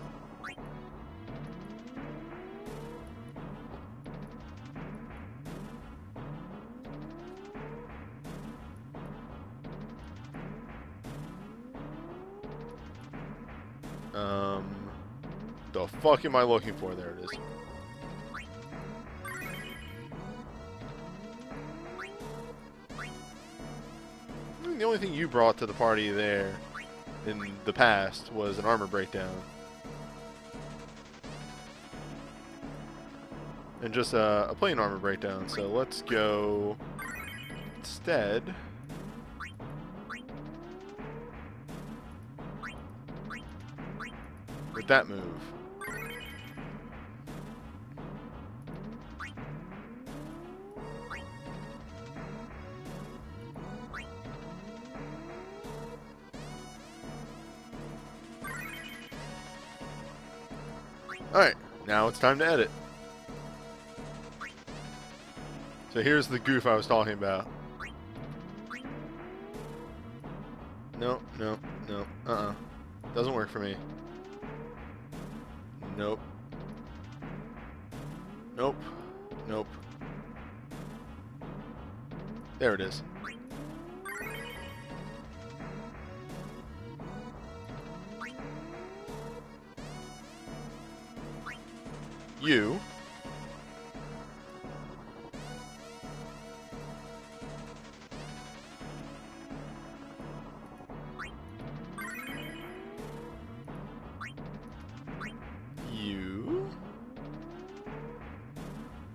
[SPEAKER 1] The fuck am I looking for? There it is. The only thing you brought to the party there in the past was an armor breakdown. And just a plain armor breakdown. So let's go instead. With that move. Alright, now it's time to edit. So here's the goof I was talking about. No, no, no, doesn't work for me. Nope. Nope. Nope. There it is. You. You.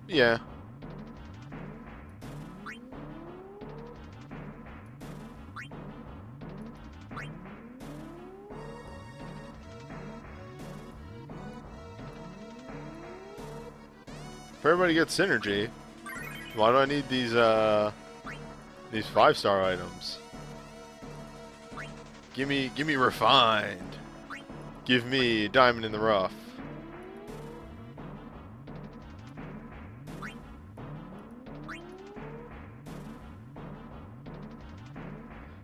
[SPEAKER 1] Yeah. If everybody gets synergy, why do I need these 5-star items? Give me refined. Give me diamond in the rough.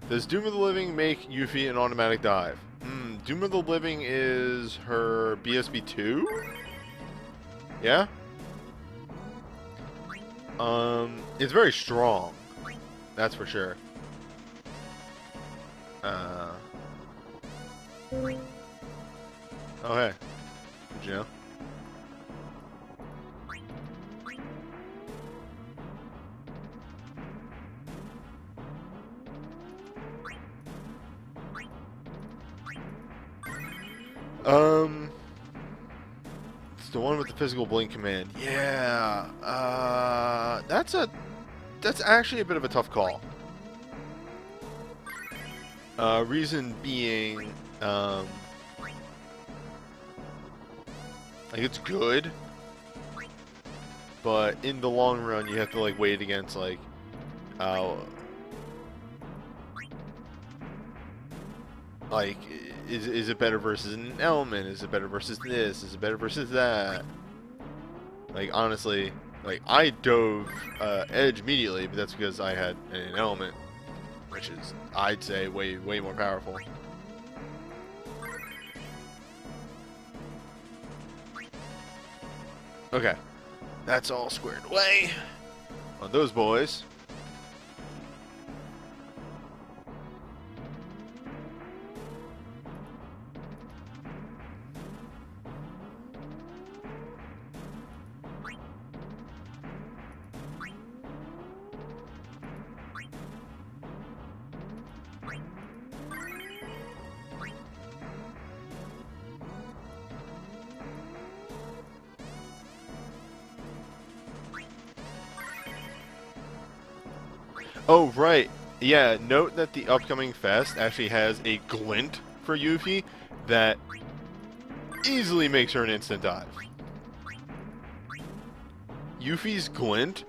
[SPEAKER 1] Does Doom of the Living make Yuffie an automatic dive? Doom of the Living is her BSB 2? Yeah? It's very strong. That's for sure. Oh, hey. Did you know? It's the one with the physical blink command. Yeah. That's actually a bit of a tough call. Reason being, like, it's good, but in the long run, you have to, like, weigh it against, like, like, is it better versus an element? Is it better versus this? Is it better versus that? Like, honestly, like, I dove Edge immediately, but that's because I had an element, which is, I'd say, way more powerful. Okay, that's all squared away on those boys. Oh, right. Yeah, note that the upcoming fest actually has a glint for Yuffie that easily makes her an instant dive. Yuffie's glint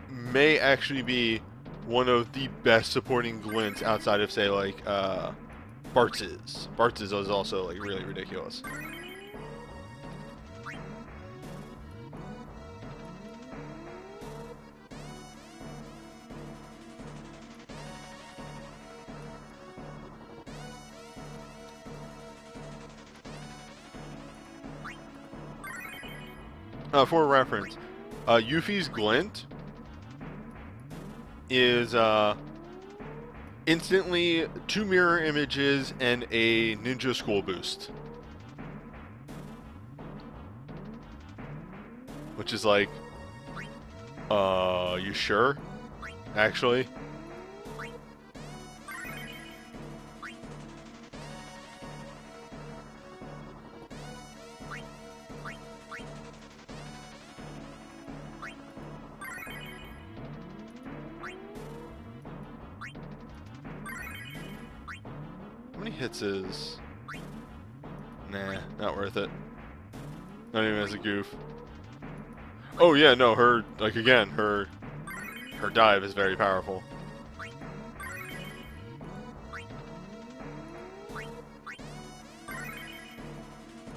[SPEAKER 1] may actually be one of the best supporting glints outside of, say, like, Bartz's. Bartz's is also, like, really ridiculous. For reference, Yuffie's glint is instantly 2 mirror images and a ninja school boost, which is like, you sure? Actually. How many hits is... Nah, not worth it. Not even as a goof. Oh yeah, no, her, like, again, her dive is very powerful.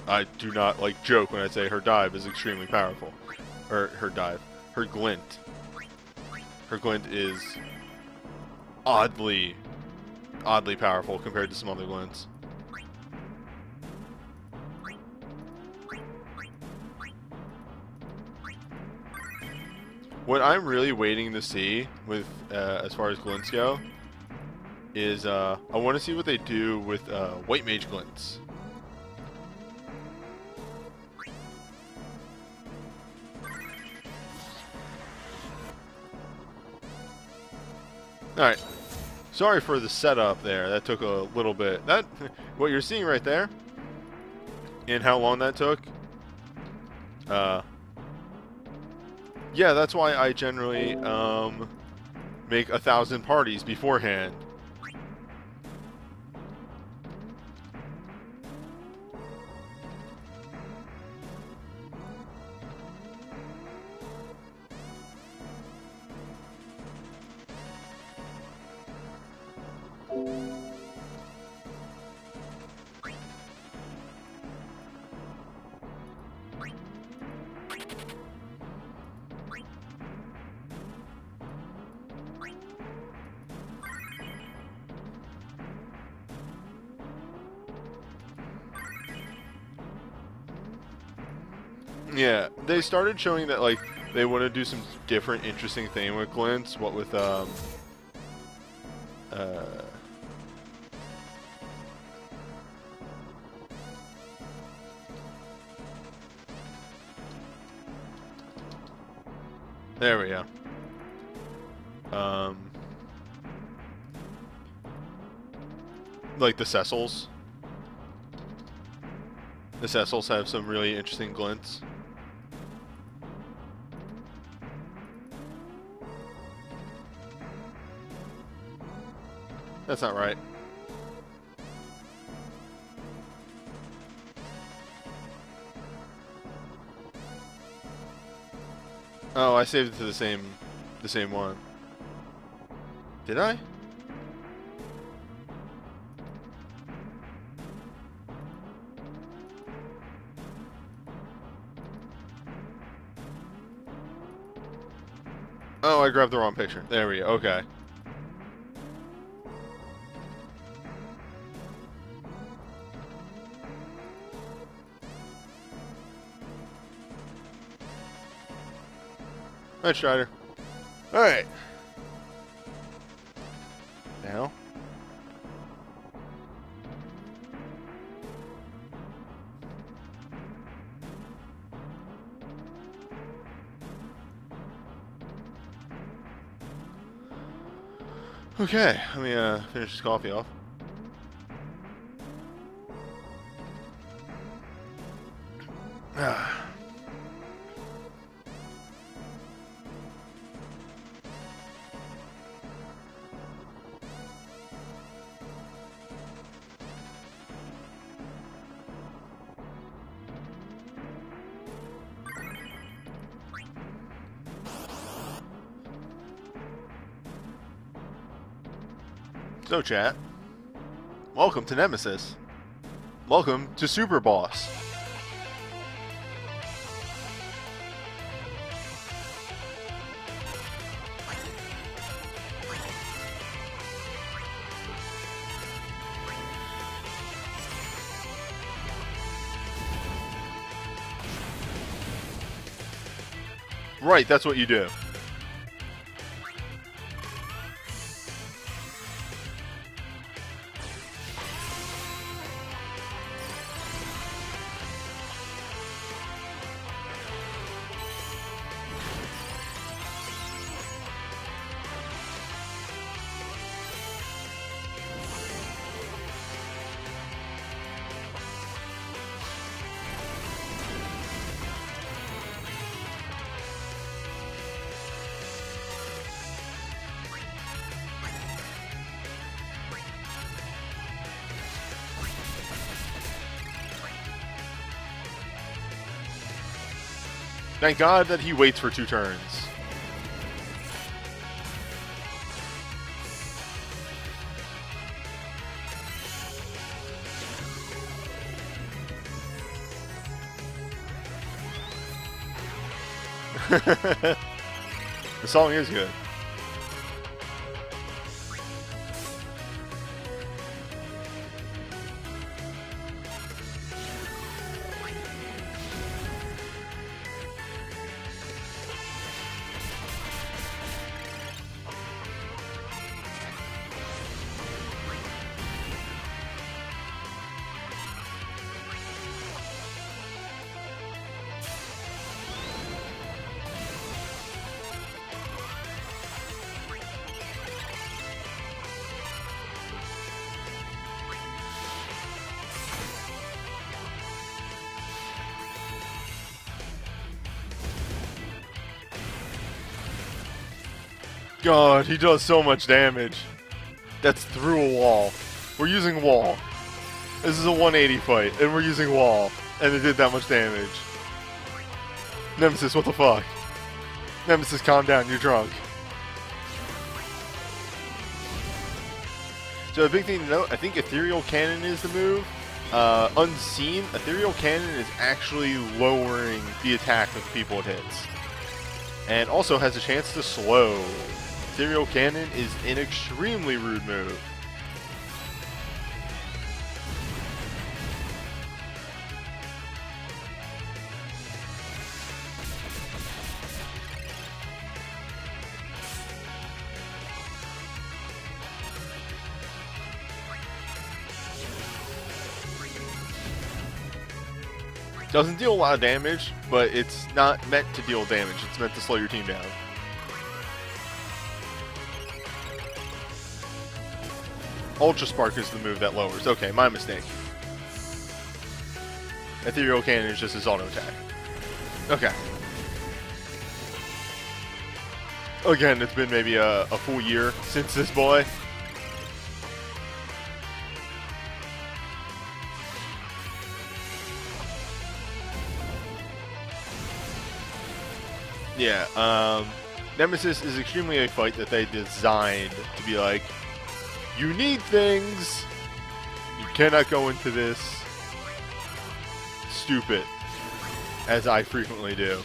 [SPEAKER 1] I do not, like, joke when I say her dive is extremely powerful. Or her dive. Her glint. Her glint is oddly powerful compared to some other glints. What I'm really waiting to see with, as far as glints go, is, I want to see what they do with, white mage glints. Alright. Sorry for the setup there. That took a little bit. That, what you're seeing right there, and how long that took, yeah, that's why I generally, make 1,000 parties beforehand. Yeah, they started showing that, like, they want to do some different, interesting thing with glints. What with, there we go. Like the Cecils. The Cecils have some really interesting glints. That's not right. Oh, I saved it to the same one. Did I? Oh, I grabbed the wrong picture. There we go. Okay. Nice, Strider. Alright. Now. Okay, let me finish this coffee off. So, chat, welcome to Nemesis. Welcome to Super Boss. Right, that's what you do. Thank God that he waits for 2 turns. The song is good. God, he does so much damage. That's through a wall. We're using wall. This is a 180 fight, and we're using wall. And it did that much damage. Nemesis, what the fuck? Nemesis, calm down, you're drunk. So a big thing to note, I think Ethereal Cannon is the move. Unseen, Ethereal Cannon is actually lowering the attack of the people it hits. And also has a chance to slow. Ethereal Cannon is an extremely rude move. Doesn't deal a lot of damage, but it's not meant to deal damage. It's meant to slow your team down. Ultra Spark is the move that lowers. Okay, my mistake. Ethereal Cannon is just his auto attack. Okay. Again, it's been maybe a full year since this boy. Yeah, Nemesis is extremely a fight that they designed to be like, you need things, you cannot go into this stupid, as I frequently do.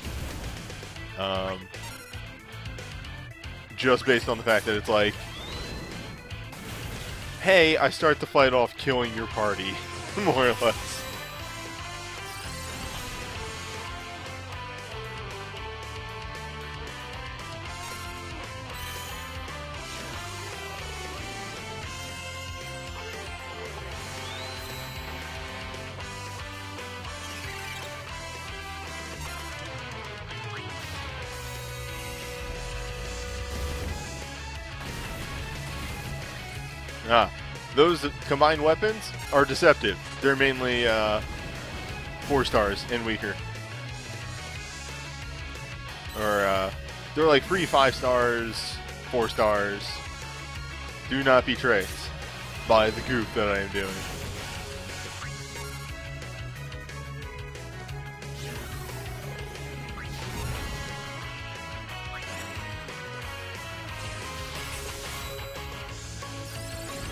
[SPEAKER 1] Just based on the fact that it's like, hey, I start the fight off killing your party, more or less. Those combined weapons are deceptive. They're mainly 4 stars and weaker. Or they're like free 5 stars, 4 stars. Do not be tricked by the goof that I am doing.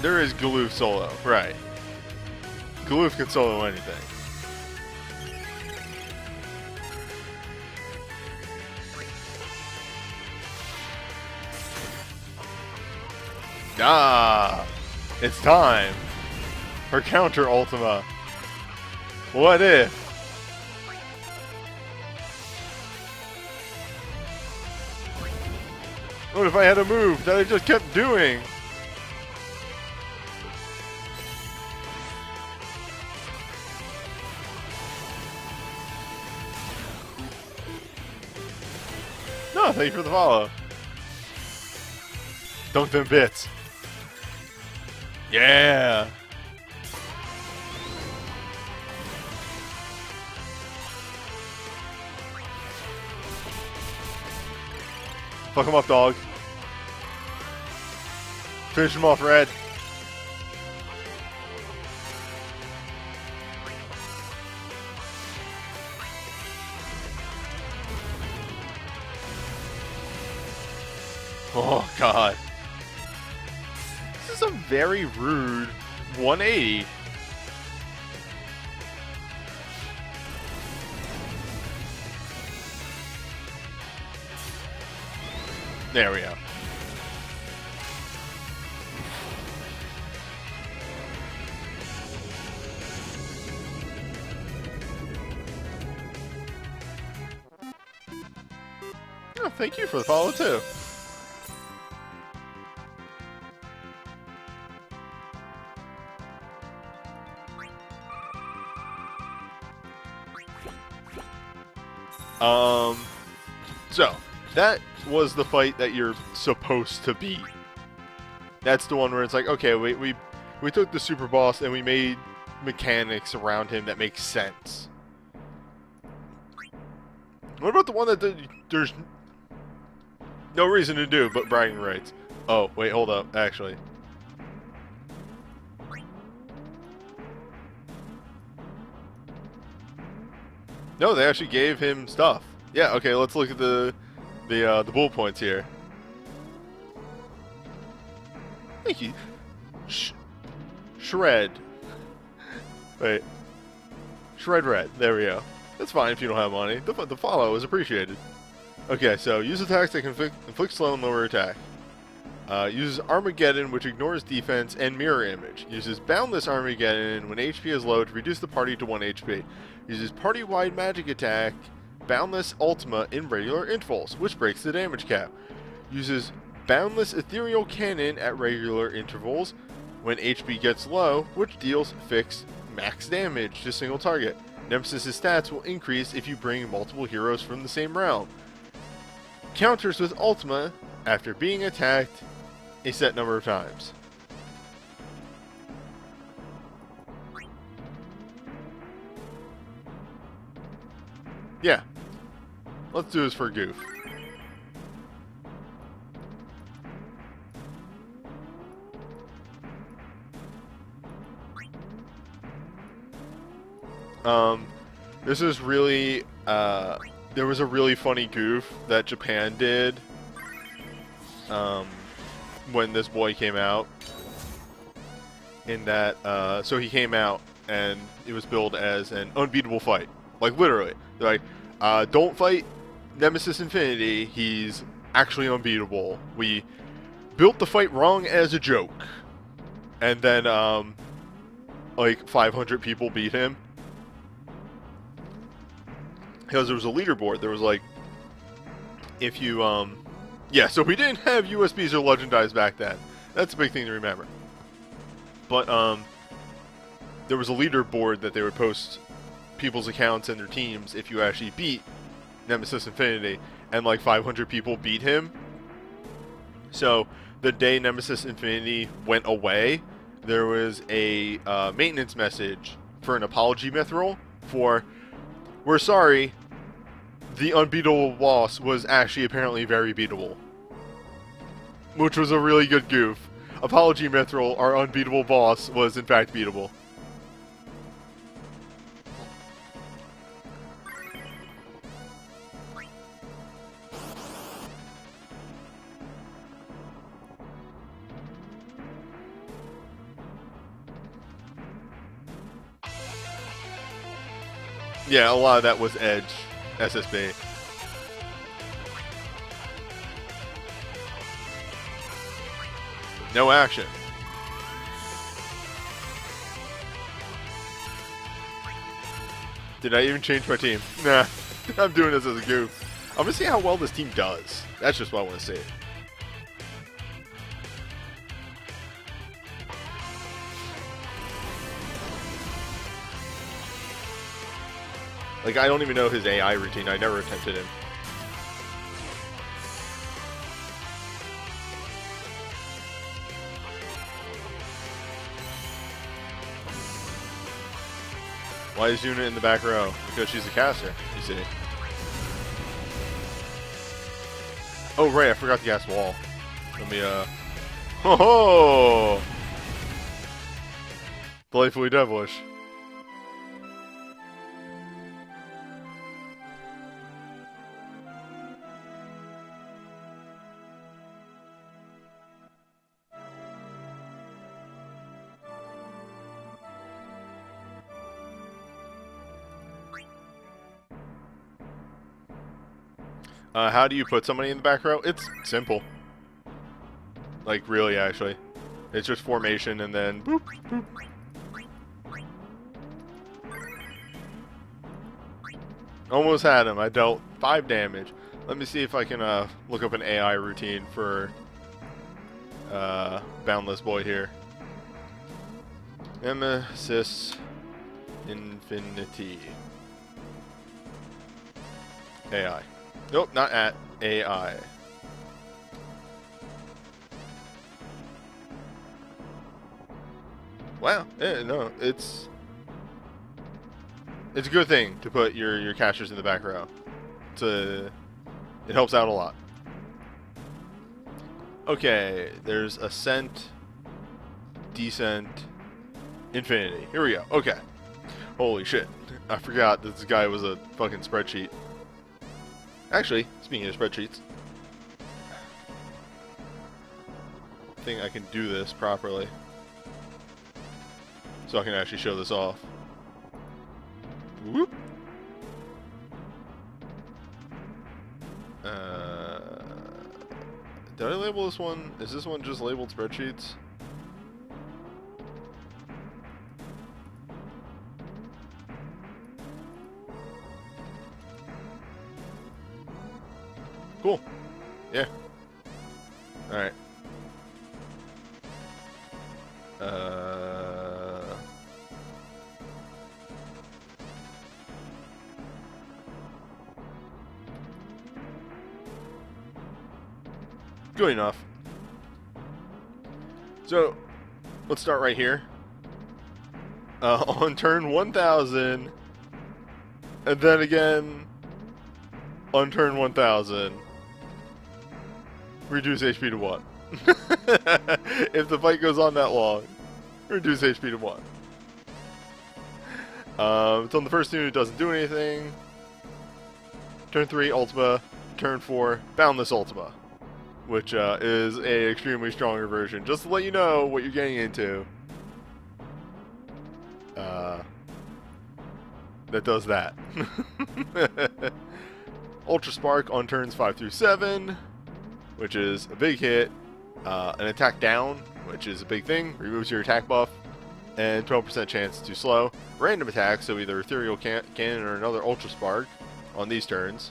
[SPEAKER 1] There is Galoof solo, right. Galoof can solo anything. Ah! It's time! For counter Ultima. What if? What if I had a move that I just kept doing? No, thank you for the follow. Dunk them bits. Yeah. Fuck him up, dog. Finish him off, Red. Oh, God. This is a very rude 180. There we go. Oh, thank you for the follow, too. So, that was the fight that you're supposed to beat. That's the one where it's like, okay, we took the super boss and we made mechanics around him that make sense. What about the one that there's no reason to do but bragging rights? Oh, wait, hold up, actually. No, they actually gave him stuff. Yeah, okay, let's look at the bullet points here. Thank you. Shred. Wait. Shred red. There we go. That's fine if you don't have money. The follow is appreciated. Okay, so use attacks that can inflict slow and lower attack. Uses Armageddon, which ignores defense, and Mirror Image. Uses Boundless Armageddon when HP is low to reduce the party to 1 HP. Uses Party-Wide Magic Attack, Boundless Ultima in regular intervals, which breaks the damage cap. Uses Boundless Ethereal Cannon at regular intervals when HP gets low, which deals fixed max damage to single target. Nemesis' stats will increase if you bring multiple heroes from the same realm. Counters with Ultima after being attacked a set number of times. Yeah. Let's do this for a goof. This is really, there was a really funny goof that Japan did, when this boy came out. In that, so he came out, and it was billed as an unbeatable fight. Like, literally. They're like, don't fight Nemesis Infinity, he's actually unbeatable. We built the fight wrong as a joke. And then, like, 500 people beat him. Because there was a leaderboard. There was like, if you, yeah, so we didn't have USBs or Legendized back then. That's a big thing to remember. But, there was a leaderboard that they would post people's accounts and their teams if you actually beat Nemesis Infinity. And like 500 people beat him. So, the day Nemesis Infinity went away, there was a maintenance message for an apology mithril for, we're sorry, the unbeatable boss was actually apparently very beatable. Which was a really good goof. Apology mithril, our unbeatable boss, was in fact beatable. Yeah, a lot of that was Edge SSB. No action. Did I even change my team? Nah, I'm doing this as a goof. I'm gonna see how well this team does. That's just what I want to see. Like, I don't even know his AI routine. I never attempted him. Why is Yuna in the back row? Because she's a caster, you see. Oh, right, I forgot to cast wall. Let me, ho ho! Delightfully devilish. How do you put somebody in the back row? It's simple. Like, really, actually. It's just formation and then boop, boop. Almost had him. I dealt 5 damage. Let me see if I can look up an AI routine for Boundless Boy here. Nemesis Infinity. AI. Nope, not at AI. Wow, yeah, no, it's a good thing to put your casters in the back row. It helps out a lot. Okay, there's Ascent, Descent, Infinity. Here we go. Okay. Holy shit. I forgot that this guy was a fucking spreadsheet. Actually, speaking of spreadsheets, I think I can do this properly. So I can actually show this off. Whoop. Did I label this one? Is this one just labeled spreadsheets? Cool. Yeah. Alright. Good enough. So, let's start right here. On turn 1000, and then again on turn 1000, reduce HP to 1. If the fight goes on that long, reduce HP to 1. It's on the first unit, it doesn't do anything. Turn 3, Ultima. Turn 4, Boundless Ultima. Which is a extremely stronger version. Just to let you know what you're getting into. That does that. Ultra Spark on turns 5 through 7, which is a big hit. An attack down, which is a big thing, removes your attack buff, and 12% chance to slow. Random attack, so either Ethereal Cannon or another Ultra Spark on these turns.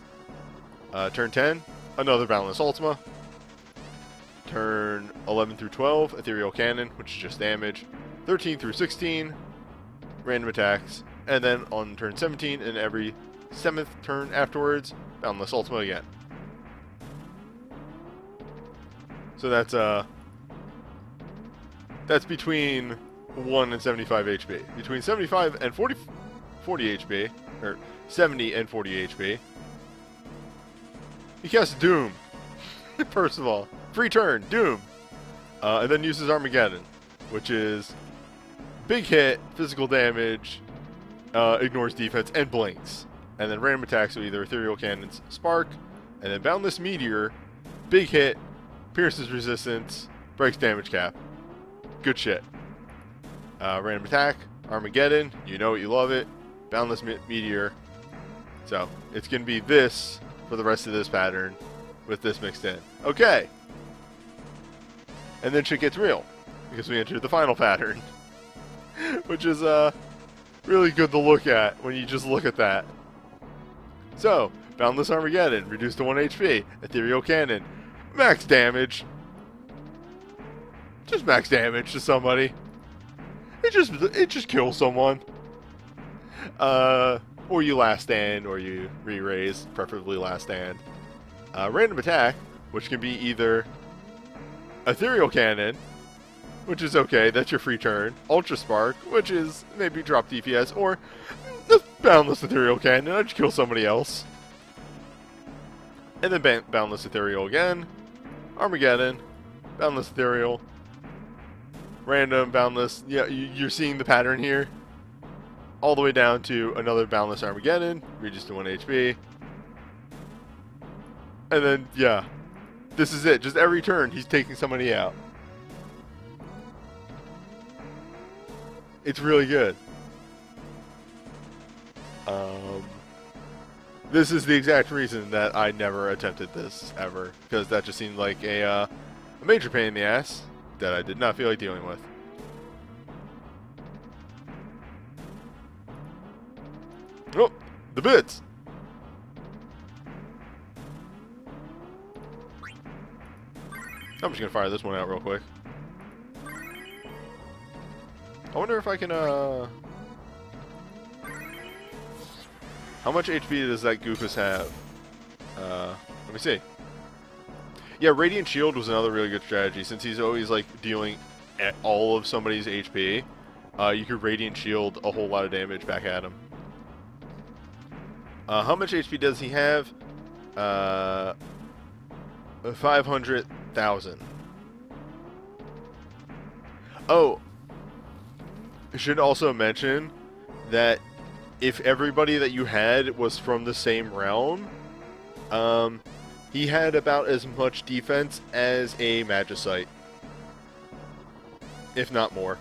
[SPEAKER 1] Turn 10, another Boundless Ultima. Turn 11 through 12, Ethereal Cannon, which is just damage. 13 through 16, random attacks. And then on turn 17 and every 7th turn afterwards, Boundless Ultima again. So that's between 1 and 75 HP. Between 75 and 40 HP, or 70 and 40 HP. He casts Doom, first of all. Free turn, Doom. And then uses Armageddon, which is big hit, physical damage, ignores defense, and blinks. And then random attacks with either Ethereal Cannons, Spark, and then Boundless Meteor, big hit, pierces resistance, breaks damage cap. Good shit. Random attack, Armageddon, you know it, you love it. Boundless Meteor. So, it's going to be this for the rest of this pattern with this mixed in. Okay. And then shit gets real, because we enter the final pattern, which is really good to look at when you just look at that. So, Boundless Armageddon, reduced to 1 HP, Ethereal Cannon, max damage. Just max damage to somebody. It just kills someone. Or you last stand, or you re-raise, preferably last stand. Random attack, which can be either Ethereal Cannon, which is okay, that's your free turn. Ultra Spark, which is maybe drop DPS, or the Boundless Ethereal Cannon, I just kill somebody else. And then Boundless Ethereal again. Armageddon, Boundless Ethereal, random, Boundless. Yeah, you're seeing the pattern here. All the way down to another Boundless Armageddon, reduced to 1 HP. And then, yeah, this is it. Just every turn, he's taking somebody out. It's really good. This is the exact reason that I never attempted this, ever. Because that just seemed like a major pain in the ass that I did not feel like dealing with. Oh, the bits! I'm just gonna fire this one out real quick. I wonder if I can, how much HP does that Goofus have? Let me see. Yeah, Radiant Shield was another really good strategy, since he's always, like, dealing at all of somebody's HP. You could Radiant Shield a whole lot of damage back at him. How much HP does he have? 500,000. Oh, I should also mention that if everybody that you had was from the same realm, he had about as much defense as a Magicite, if not more.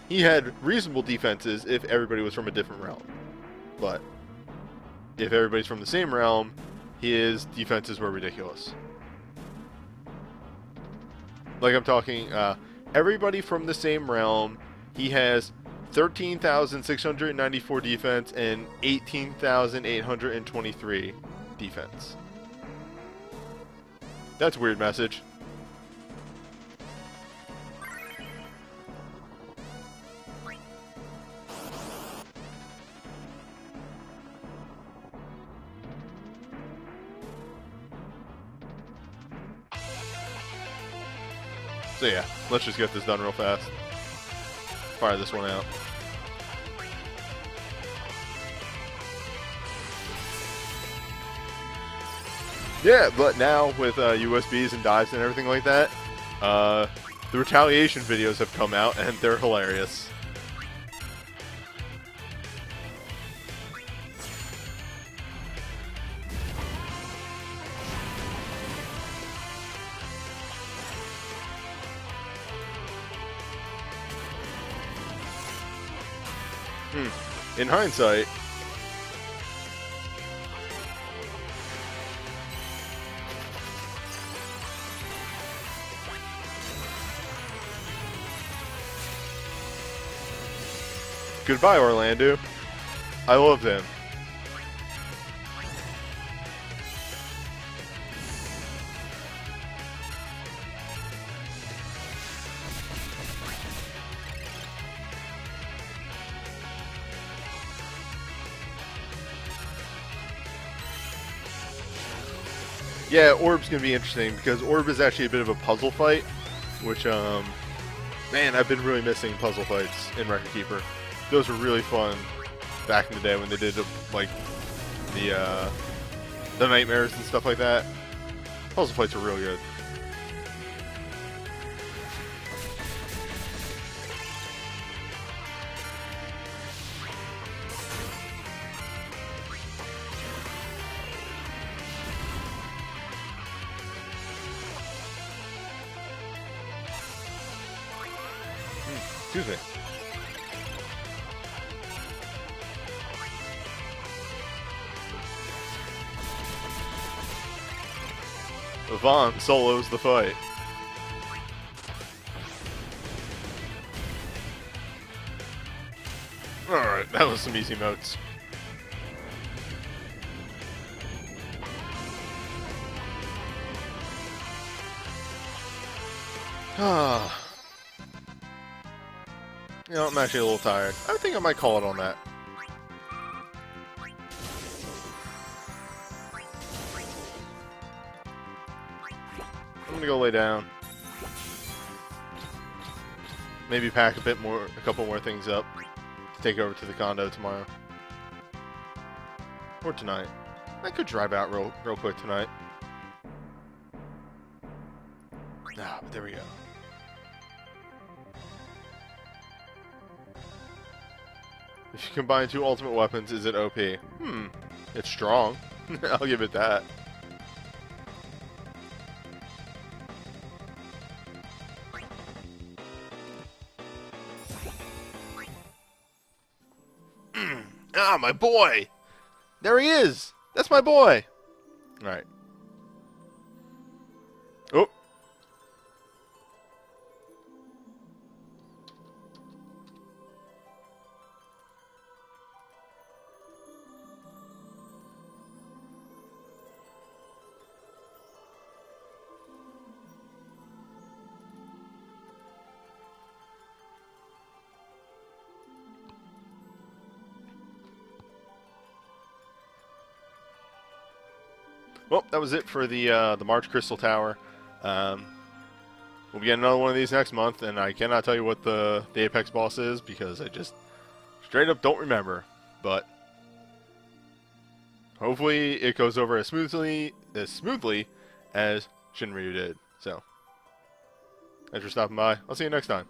[SPEAKER 1] He had reasonable defenses if everybody was from a different realm. But if everybody's from the same realm, his defenses were ridiculous. Like I'm talking, everybody from the same realm, he has 13,694 defense and 18,823 defense. That's a weird message. So yeah, let's just get this done real fast. Fire this one out. Yeah, but now with USBs and dives and everything like that, the retaliation videos have come out and they're hilarious. In hindsight, goodbye, Orlando. I love him. Yeah, Orb's gonna be interesting because Orb is actually a bit of a puzzle fight, which, man, I've been really missing puzzle fights in Record Keeper. Those were really fun back in the day when they did like the nightmares and stuff like that. Puzzle fights are real good. Excuse me. Vaughn solos the fight. Alright, that was some easy motes. Ah. You know, I'm actually a little tired. I think I might call it on that. I'm gonna go lay down. Maybe pack a couple more things up to take over to the condo tomorrow. Or tonight. I could drive out real quick tonight. Ah, but there we go. If you combine two ultimate weapons, is it OP? It's strong. I'll give it that. Ah, my boy! There he is! That's my boy! Alright. Oh! Well, that was it for the March Crystal Tower. We'll be getting another one of these next month, and I cannot tell you what the Apex boss is because I just straight up don't remember. But hopefully it goes over as smoothly as Shinryu did. So, thanks for stopping by. I'll see you next time.